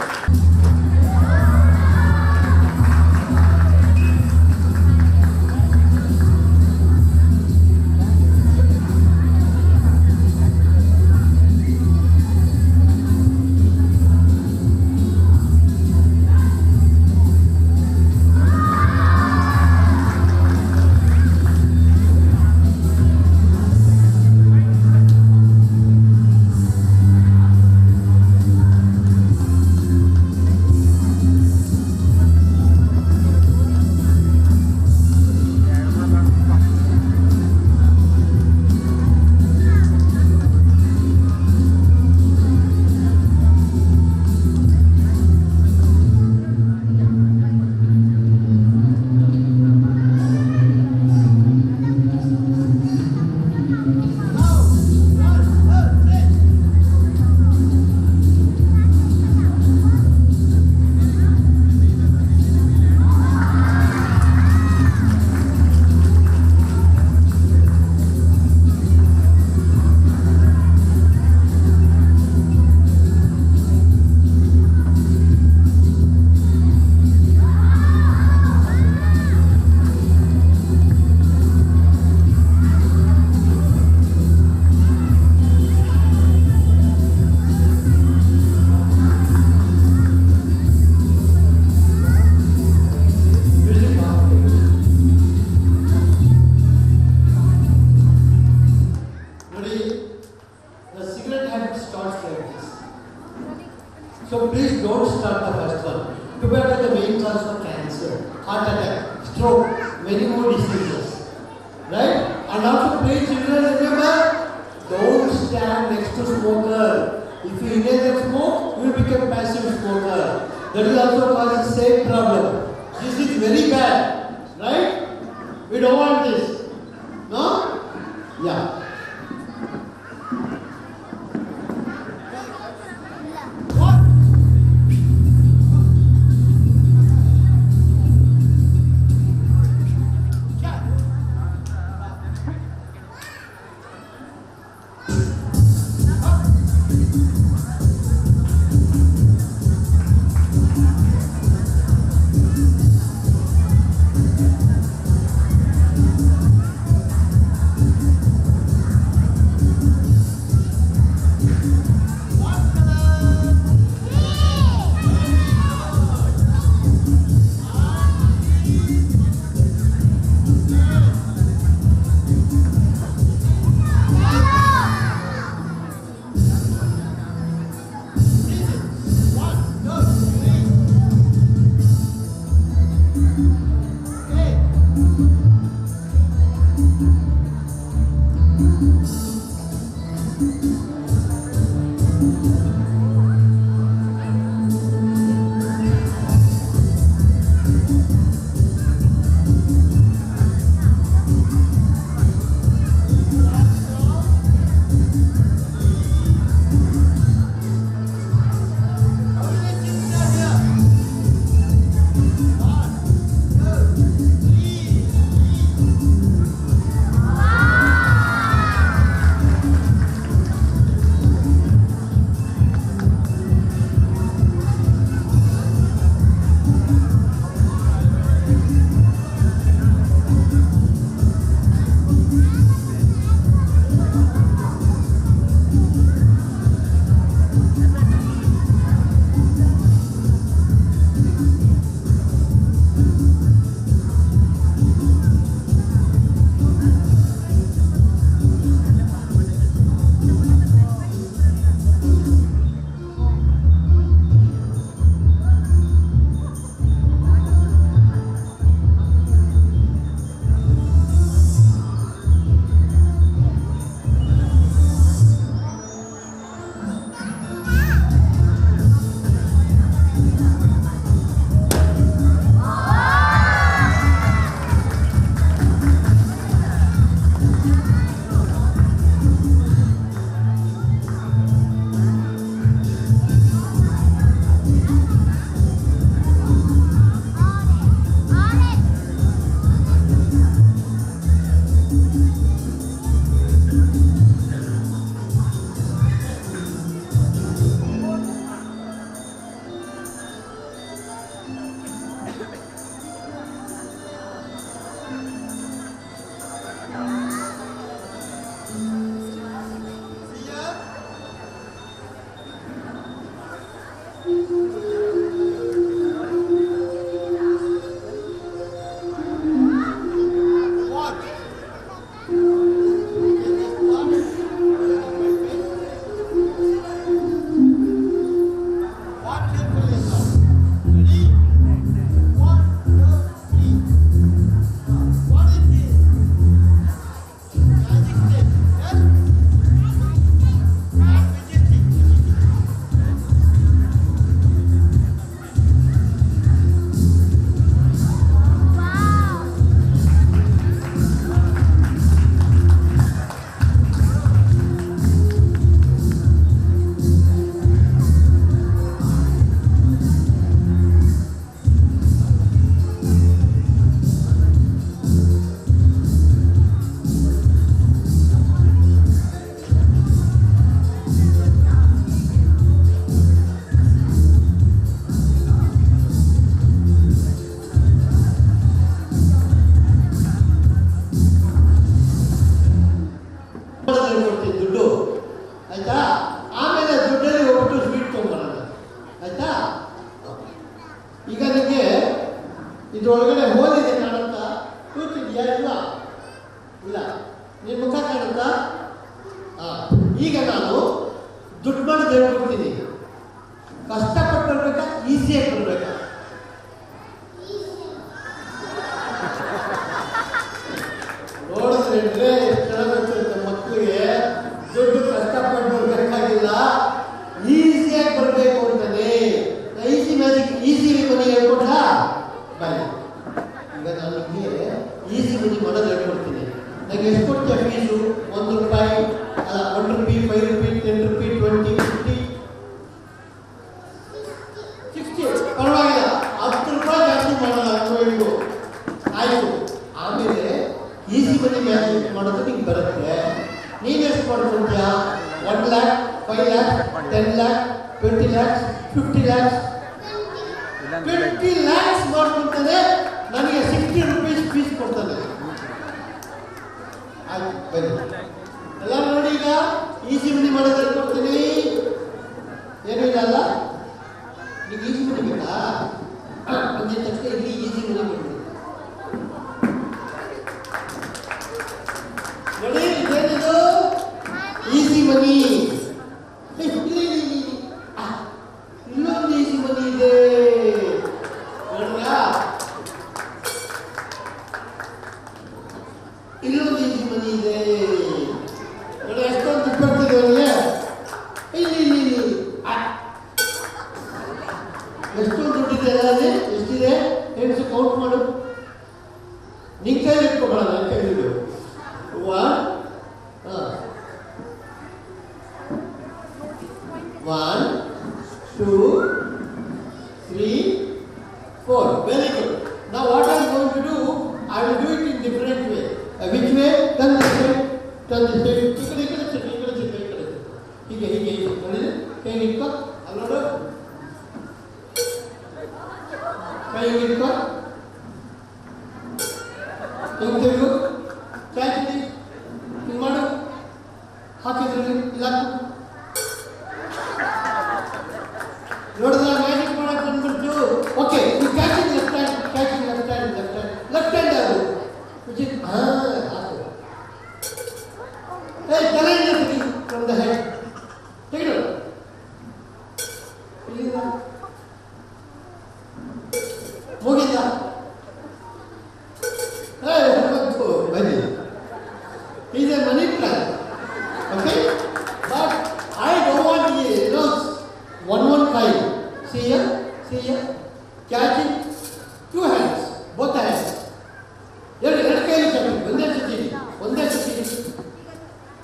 So please don't start the first one. Tobacco is the main cause of cancer, heart attack, stroke, many more diseases. Right? And also please children remember, don't stand next to smoker. If you inhale and smoke, you will become passive smoker. That will also cause the same problem. This is very bad. Right? We don't want this. No? Yeah. ಆಮೇಲೆ ದುಡ್ಡಲ್ಲಿ ಹೋಗ್ಬಿಟ್ಟು sweet ತೊಗೊಂಬರೋಣ, ಆಯ್ತಾ? ಈಗ ನಿಮಗೆ ಇದ್ರೊಳಗಡೆ ಹೋಲಿದೆ ಕಾಣುತ್ತಾ? ಕೂತಿದ್ಯಾ? ಇಲ್ಲ ಇಲ್ಲ, ನಿನ್ನ ಮುಖ ಕಾಣುತ್ತಾ? ಈಗ ನಾನು ದುಡ್ಡು ಮಾಡಿ ಹೇಳ್ಕೊಡ್ತೀನಿ. ಕಷ್ಟಪಟ್ಟು ಬರ್ಬೇಕಾ, ಈಸಿಯಾಗಿ ಬರ್ಬೇಕಾ? ನೋಡಿದ್ರೆ ಚೆನ್ನಾಗಿರುತ್ತೆ ಮಕ್ಕಳಿಗೆ. ದುಡ್ಡು ಕಷ್ಟಪಟ್ಟು ಬರ್ಬೇಕಾಗಿಲ್ಲ, ಈಸಿಯಾಗಿ ಬರಬೇಕು ಅಂತಾನೆ. ಈಸಿ ಮ್ಯಾಜಿಕ್, ಈಸಿ ಮನಿ ಹೇಳ್ಕೊಟ್ಟ ಬನ್ನಿ. ಈಗ ನಾನು ನಿಮಗೆ ಈಸಿ ಮನಿ ಮಾಡೋದು ಹೇಳ್ಕೊಡ್ತೀನಿ. ನನಗೆ ಎಷ್ಟು ಕೊಡ್ತೀಯ ಫೀಸು? 1 ರೂಪಾಯಿ, 1 ರೂಪಾಯಿ, 5 ರೂಪಾಯಿ, 10 ರೂಪಾಯಿ, 20, 50, 60, ಪರವಾಗಿಲ್ಲ, 10 ರೂಪಾಯಿ ಜಾಸ್ತಿ ಮಾಡೋಣ ಅನ್ಕೊಂಡು ಆಯಿತು. ಆಮೇಲೆ ಈಸಿ ಮನಿ ಮ್ಯಾಜಿಕ್ ಮಾಡೋದು ನಿಂಗೆ ಬರುತ್ತೆ. ನೀನು ಎಷ್ಟು ಮಾಡ್ಕೊಳ್ತೀಯ? 1 lakh, 5 lakh, 10 lakh, 20 lakhs, 50 lakhs, 20 lakhs ಮಾಡ್ಕೊಳ್ತಾನೆ. ನನಗೆ 60 rupees ಫೀಸ್ ಕೊಡ್ತಾನೆ. ಆಯ್ತು ಬನ್ನಿ ಎಲ್ಲ ನೋಡಿ. ಈಗ ಈಸಿ ಮನಿ ಮಾಡೋದು ಹೇಳ್ಕೊಡ್ತೀನಿ. ಏನೂ ಇಲ್ಲ ಅಲ್ಲ, ನೀವು ಈಸಿ ಮನಿ ಬೇಕಾ? ಅಂದಿದ ತಕ್ಷಣ ಇಲ್ಲಿ ಈಸಿ ಮನಿ ಬಂದ್ಬಿಡಿ. ನೋಡಿ ಇದೇನಿದು? Easy money. ಇಲ್ಲೊಂದು ಈಸಿ ಮನಿ ಇದೆ ನೋಡ್ರಾ? ಇಲ್ಲೊಂದು ಈಸಿ ಮನಿ ಇದೆ ನೋಡಿ. ಎಷ್ಟೊಂದು ದುಡ್ಡು ಬರ್ತಿದೆ ಅವನಿಗೆ. ಇಲ್ಲಿ ಇಲ್ಲಿ ಇಲ್ಲಿ ಎಷ್ಟೊಂದು ದುಡ್ಡಿದೆ ಅದೇ? ಎಷ್ಟಿದೆ ಹೆಂಗಸು ಕೌಂಟ್ ಮಾಡು. ನಿನ್ ಕೈಲಿ ಇಟ್ಕೊಬೇಡ, ನನ್ನ ಕೈಲಿ ಇಡು. 1 2 3 4. Very good. Now what I am going to do, I will do it in different way. Which way? Turn this way, turn this way. ಹೀಗೆ ಹೀಗೆ ನೋಡಿದ್ರೆ ಕೈ ಇಟ್ಕೋ, ಅಲ್ಲಿ ನೋಡು, ಕೈ ಇಟ್ಕೋ, ಹಿಂಗೆ ತಿರುಗು, ಚಾಚಿದ್ದಿ, ಹಿಂಗೆ ಮಾಡು, ಹಾಕಿದ್ರಲ್ಲಿ ಇಲ್ಲ ನೋಡಿದ್ರೆ ಮ್ಯಾಜಿಕ್ ಮಾಡಕ್ಕೆ ಬಂದ್ಬಿಡ್ತು. ಓಕೆ, ಈ catching left hand, catching left hand, left hand, left hand ಅದು ಹಾಕು. ತಲೆಯಿಂದ ತೆಗಿ, ಫ್ರಮ್ ದ ಹೆಡ್ ತೆಗೆದು ಇಲ್ಲಿಂದ ಮುಗಿದ. ಬನ್ನಿ, ಇದೆ money plan. Okay, but I don't want one kind. See here, catch it, 2 hands, both hands. ಎರಡು ಕೈಲಿ ಚಾಚಿ, ಒಂದೇ ಸತಿ.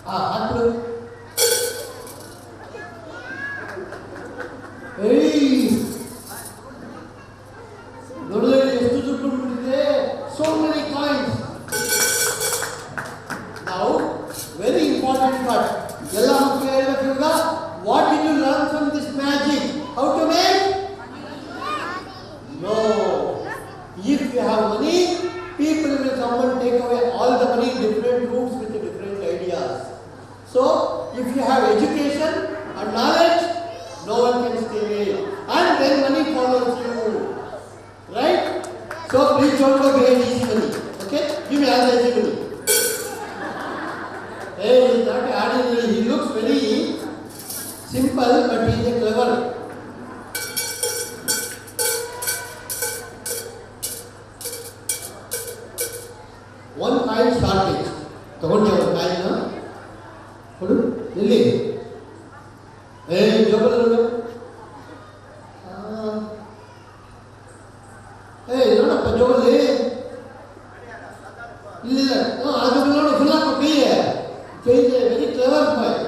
ಹಾಕ್ಬಿಡು. ನೋಡಿದ್ರೆ ಎಷ್ಟು ದುಡ್ಡು ಬಿಟ್ಟಿದೆ. So many coins. Now, very important part. ಎಲ್ಲ ಮಕ್ಕಳು ಹೇಳ್ಬೇಕು ಇವಾಗ. What did you learn from this magic? How to make? No. If you have money, people will come and take away all the money in different rooms with different ideas. So, if you have education and knowledge, no one can stay away. And then money follows you. Right? So, please don't go behind easy money. Okay? Give me all the easy money. Hey, he's not ordinary. He looks very simple, but he is a clever. One coin shortage. ತಗೊಂಡ್ಯ ಒಂದು ಕಾಯಿನ ಕೊಡು. ಎಲ್ಲಿ? ಜೋಬಲ್ ನೋಡು. ನೋಡಪ್ಪ ಜೋಬಲ್ಲಿ. ಇಲ್ಲ ಅದು ನೋಡು, full ಹಾಕು ಕೈಯೇ. Very clever boy.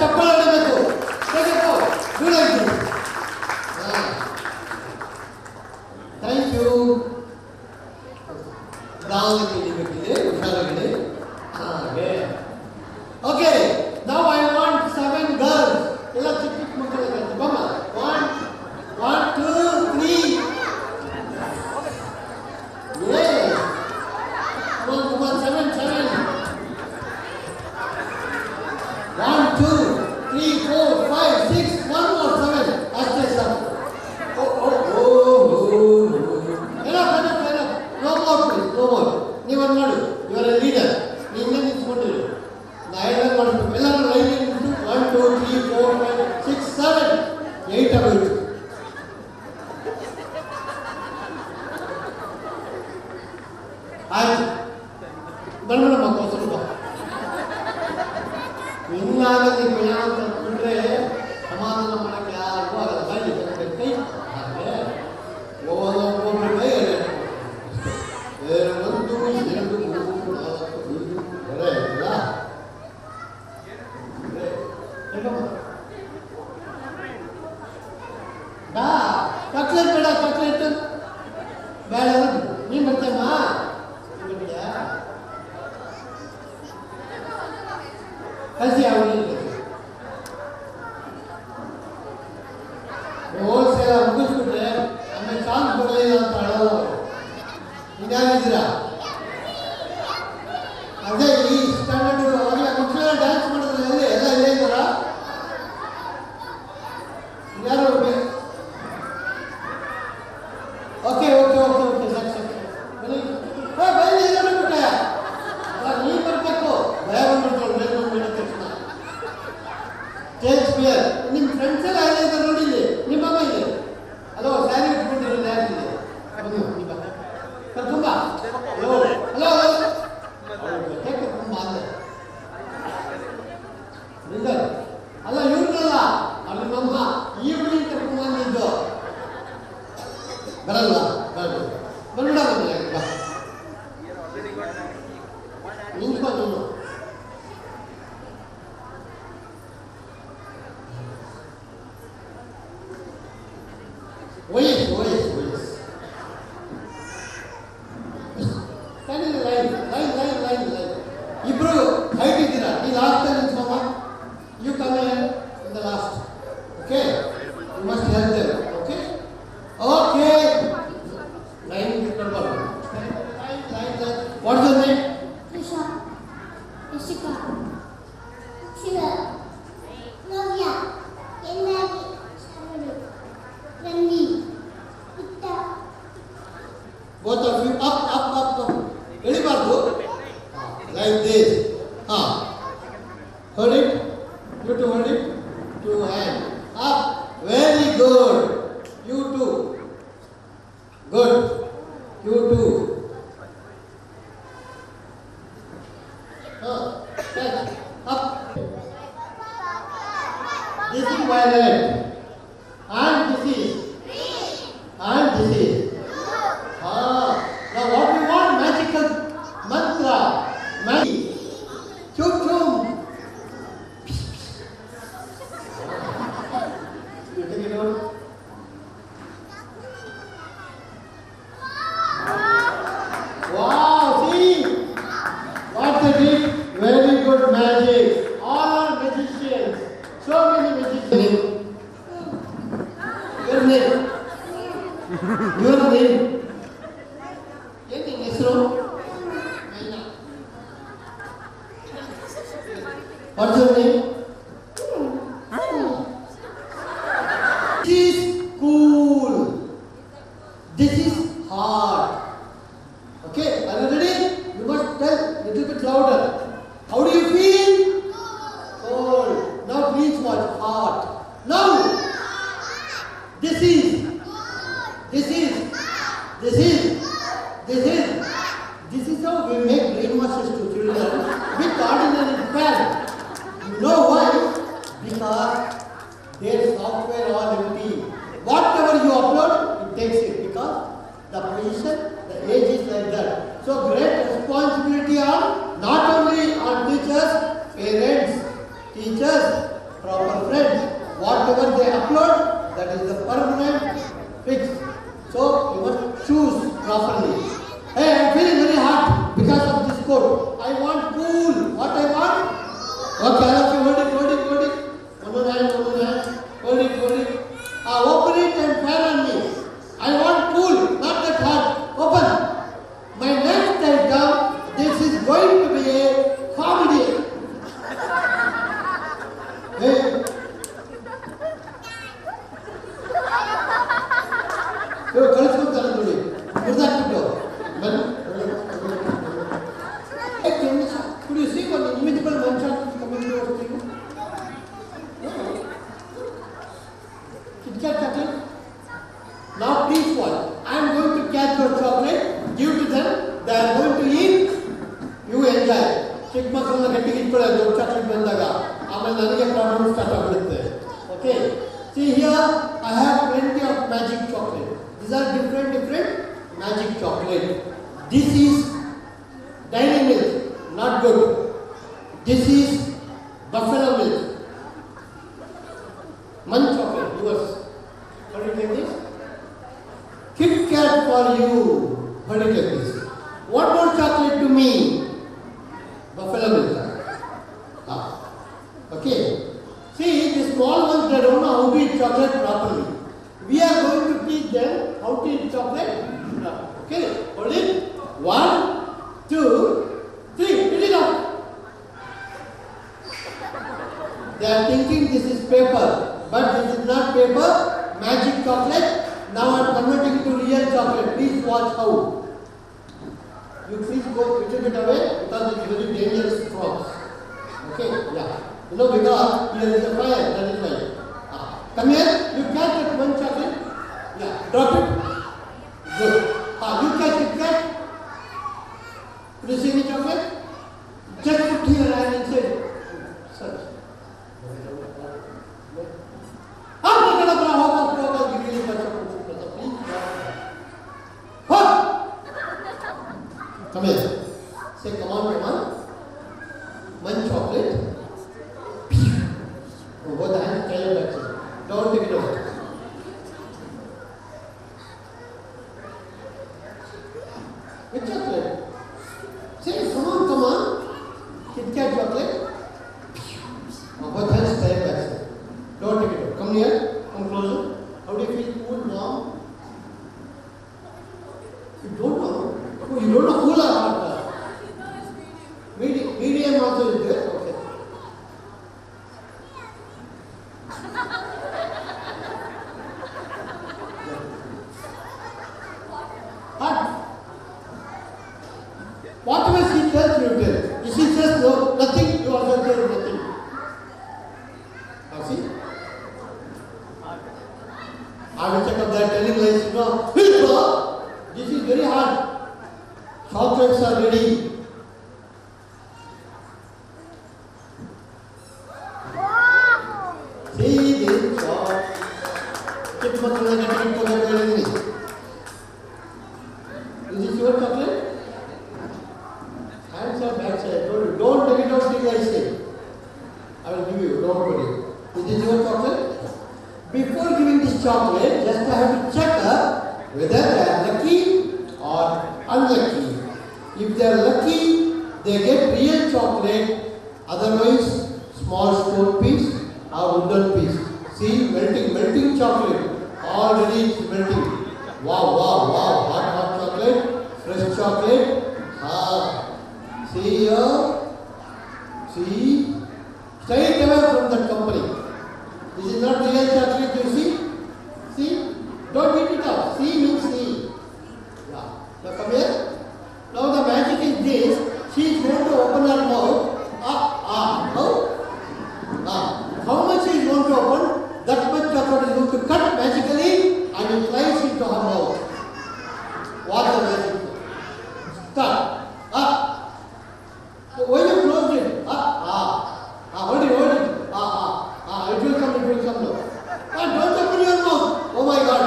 ಚಪ್ಪಳ ಹೊಡಬೇಕು. Thank you. ಗಾಂಧಿ ಇಡಬೇಕಿದೆ, ಹುಷಾರಾಗಿದೆ. ಹಾಗೆ ಓಕೆ. ನಾವು ಐ ವಾಂಟ್ 7 ಗರ್ಲ್ಸ್. ಎಲ್ಲ ಚಿಕ್ಕ ಚಿಕ್ಕ ಮಕ್ಕಳು ಬಮ್ಮ. 1 2 3 ನೀವು ಒಂದು ಮಾಡು, ಇವರ ಲೀಡರ್ ನೀನೇ ನಿಂತ್ಕೊಂಡಿರು. ನಾ ಹೇಳಿದಾಗ ಮಾಡಬೇಕು. ಎಲ್ಲರೂ ಲೈನ್ ನಿಂತು 1 2 3 4 5 6 7 8 ಆಗೋಯ್ತು. ಆಯ್ತು ಬಣ್ಣ ಮಕ್ಕಳು ಸ್ವಲ್ಪ ಇನ್ನಾಗ ನೀವು ಏನಂತ ಅಂದ್ಕೊಂಡ್ರೆ ಸಮಾಧಾನ ಮಾಡಕ್ಕೆ ಯಾರಿಗೂ ಆಗಲ್ಲ. ಬನ್ನಿ ಕೈ ಹಾಗೆ ಒಬ್ಬೊಬ್ಬರು ಕೈ ಒಂದು 2 3 4 5 ಬರೇ ಇಲ್ಲ. ಚಾಕ್ಲೇಟ್ ಬೇಡ, ಚಾಕ್ಲೇಟ್ ಬೇಡ. ನೀನು ಬರ್ತೇಮ್ಮ ಕಲಿಸಿ ಅವನಿಗೆ ಹೋಲ್ಸೇಲ ಮುಗಿಸ್ಬಿಟ್ರೆ ಆಮೇಲೆ ಚಾನ್ಸ್ ಬರಲಿಲ್ಲ ಅಂತ ಹೇಳೋದು. ಇದಾಗಿದ್ದೀರಾ ಅದೇ ಈ ಸ್ಟ್ಯಾಂಡರ್ಡ್ ಅವಾಗಲೇ ಮಕ್ಕಳೆಲ್ಲ ಡ್ಯಾನ್ಸ್ ಮಾಡಿದ್ರೆ ಎಲ್ಲಿ ಎಲ್ಲ ಇಲ್ಲೇ ಇದ್ದಾರ ಯಾರು? ಓಕೆ ಓಕೆ ಓಕೆ ಓಕೆ ಸಾಕು ಬನ್ನಿ ಬಿಟ್ಟೆ ನೀನು ಬರಬೇಕು. ಭಯ ಬಂದ್ಬಿಡ್ತಾಳೆ ಮೇಲೆ ಬಂದ್ಬಿಟ್ಟ ತಕ್ಷಣ. Stage fear. ನಿಮ್ಮ ಫ್ರೆಂಡ್ಸ್ ಎಲ್ಲ ಅಲ್ಲೇ ಇದ್ದಾರೆ ನೋಡಿ, ಇಲ್ಲಿ ನಿಮ್ಮ ಅಮ್ಮ ಇದೆ. ಹಲೋ ಸ್ಯಾರಿ ಇಟ್ಕೊಂಡಿರೋದು ಯಾರಿದೆ? ನಿಮ್ಮ ಕರ್ಕೊಂಬ. ಹಲೋ ಹಲೋ ಕರ್ಕೊಂಬ ಅಂದೆ ಅಲ್ಲ ಇವ್ರನ್ನಲ್ಲ, ಅಲ್ಲಿ ನಮ್ಮ ಈವ್ನಿಂಗ್ ಕರ್ಕೊಂಬ ಅಂದಿದ್ದು. ಬರಲ್ಲ ಬಂದ್ಬಿಡ ಬಾ ನಿಂತ್ಕೊ ನೀನು. ವಯಸ್ಸು ವಯಸ್ಸು ವಯಸ್ಸು line line line line line ಇಬ್ರು ಹೈಟ್ ಇದ್ದೀರಾ. ಈ ಲಾಸ್ಟ್ ನಿಂತ್ಕೊಮ್ಮ. You come in the last. Okay you must help them. Okay okay line ಇಟ್ಕೊಳ್ಬಾರ್ದು. Line line what's your name? Trisha, Rishika, Shiva, Navya, Yennagi, Shamadu, Ranvi, Itta. Both of you up, up, up, up. ಎಳಿಬಾರ್ದು. Like this. Hold it. You two hold it. 2 hands. Up. Very good. You too. Good. You too. Touch. Up. This is violet. And this is. And this is. Now what we want? Magical mantra. Magic. Chum chum. You take it out. Wow, see? What they did? Very good magic. All are magicians. So many magicians. Your name? Your name? ಏನು ನಿನ್ನ ಹೆಸರು? What's your name? This is cool. This is hard. Okay, are you ready? You must tell little bit louder. How do you feel? Cold. Now please watch. Hot. Now. This is. This is. This is. This is. This is how we make brainwashes to children with ordinary pen. You know why? Because their software all empty. Whatever you upload, it takes it because the position, the age is like that. So great responsibility on not only on teachers, parents, teachers, proper friends. Whatever they upload, that is the permanent fix. So you must choose properly. Hey, I am feeling very hot because of this coat. I want cool. What I want? Okay, I have to hold it, hold it, hold it. One hand, hold it, hold it. Open it and fan on me. I want cool, not that hot. Open. My next item, this is going to be a comedy. Hey. ಕಳಿಸ್ಕೊಡ್ತಾರೆ ನೋಡಿ. ಮುರಿದಾಕ್ಬಿಟ್ಟು ಬನ್ನಿ. they are going to eat, you enjoy. ಚಿಕ್ಕ ಮಕ್ಕಳನ್ನ ಗಟ್ಟಿಗೆ ಇಟ್ಕೊಳ್ಳೋದು ದೊಡ್ಡ chocolate ಬಂದಾಗ ಆಮೇಲೆ ನನಗೆ problem start ಆಗಿಬಿಡುತ್ತೆ. Okay, see here I have plenty of magic chocolate. These are different magic chocolate. This is dairy milk, not good. This is buffalo milk. Munch chocolate, yours. How do you take this? Kit Kat for you. How do you take this? What more chocolate to me? Buffalo milk. Okay. See, the small ones, they don't know how to eat chocolate properly. We are going to teach them how to eat chocolate. Okay, hold it. 1, 2, 3. Pick it up. They are thinking this is paper, but this is not paper. Magic chocolate. Now I am converting to real chocolate. Please watch how. You please go a little bit away because it is very dangerous frogs. Okay, yeah. You know, because here is a fire, that is why. Come here, you catch that one chocolate. Yeah, drop it. Good. You catch it, catch. Do you see any chocolate? Just put here and inside. Search. Come here. Say, come on. One chocolate. Both the hands, try your best. Don't take it away. Which chocolate? Say, come on. Kit Kat chocolate. Both hands, try your best. Don't take it away. Come here. Come closer. How do you feel? Cool, warm? You don't know. Oh, you don't know cool or hot? Medium also is there. Okay. Hot. Whatever she tells, you tell. If she says no, nothing, you also tell nothing. See? I will check up that telling lies, you know. This is very hard. Chocolates are ready. See this chocolate. Is this your chocolate? Hands are back side. Don't take it out till I say. I will give you, don't worry. Is this your chocolate? Before giving this chocolate, just I have to check whether they are lucky or unlucky. If they are lucky, they get real chocolate. Otherwise, small stone piece or wooden piece. See, melting chocolate. Already it's melting. Wow. Hot chocolate, fresh chocolate. See here. See. Straight away from that company. This is not real chocolate, you see? See? Don't beat it up. See means see. Yeah. Now come here. Now the magic is this. She is going to open her mouth. How much she is going to open? That much chocolate is going to cut magically and it flies into her mouth. What the magic? Start. When you close it, hold it. It will come now. Don't open your mouth. Oh my God.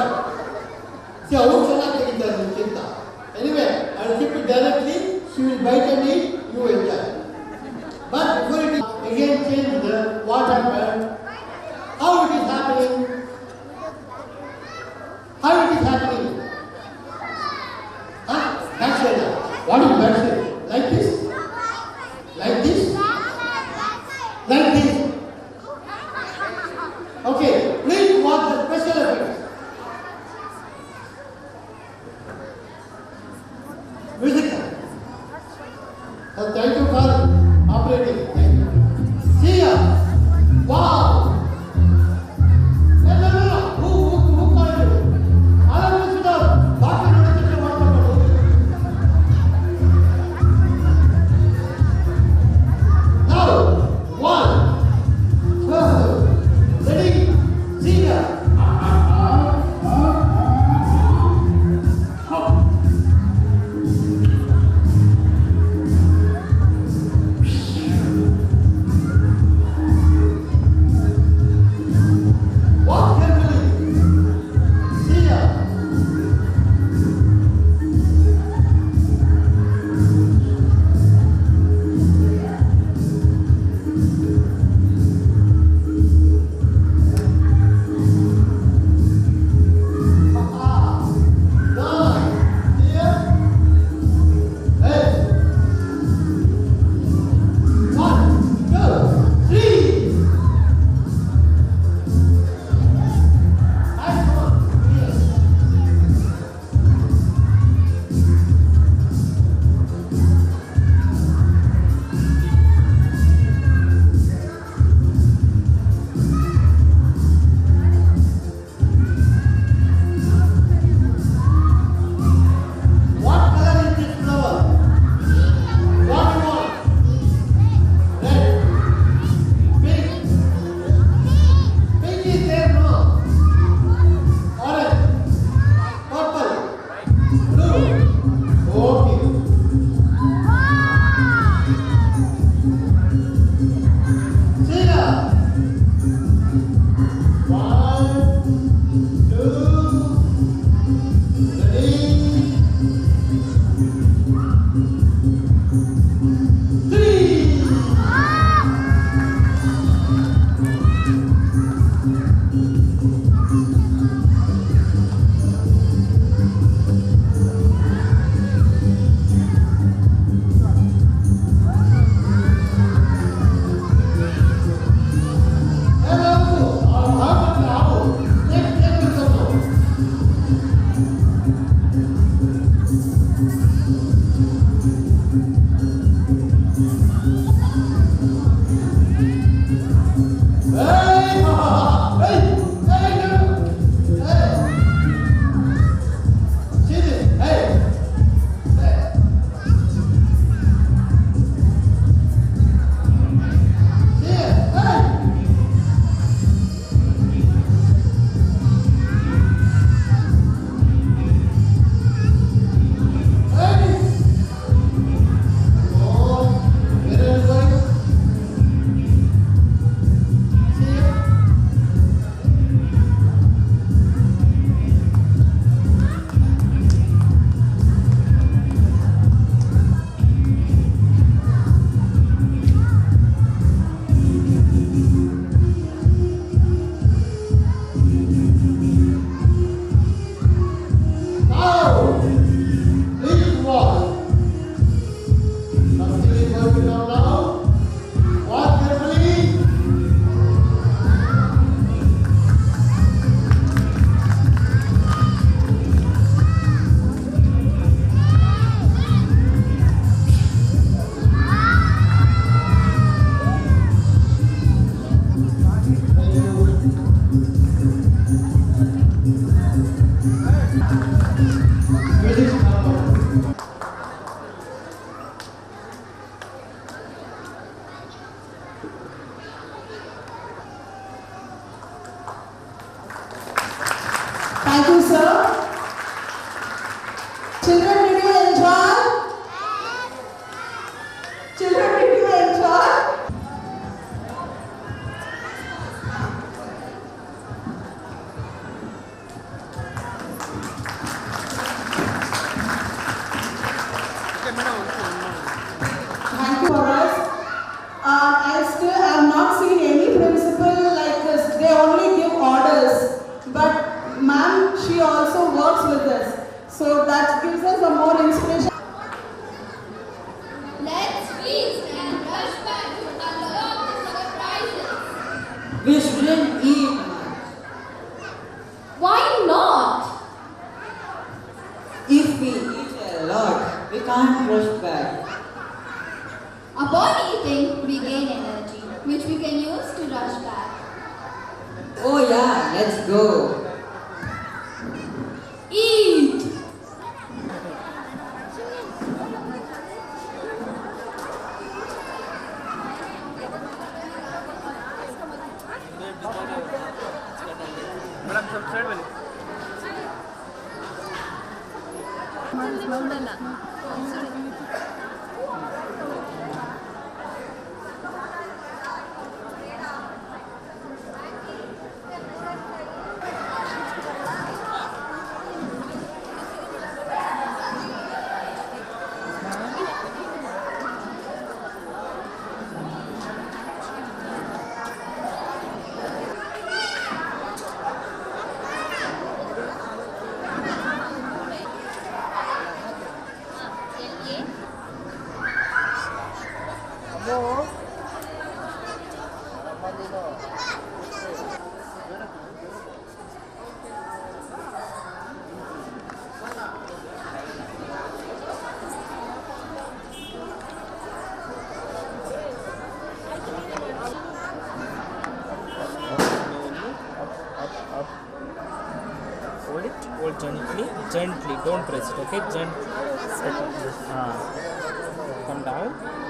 See how shall I take it there? Anyway, I will keep it directly. She will bite and eat. You enjoy. But before it is again changed, what happened? How it is happening? Backside. What is backside? Like this? Like this? Like this? Okay, please watch the special effects. Music. Thank you for operating. Thank you. See ya. Wow. No. Who called you? I am Mr. Doctor. Now, 1, 2, ready, see ya. can't rush back. Upon eating, we gain energy, which we can use to rush back. Oh yeah, let's go. Eat! Madam ಸ್ವಲ್ಪ side ಬನ್ನಿ. Hold it, hold gently, don't press it, okay? Gently. Come down.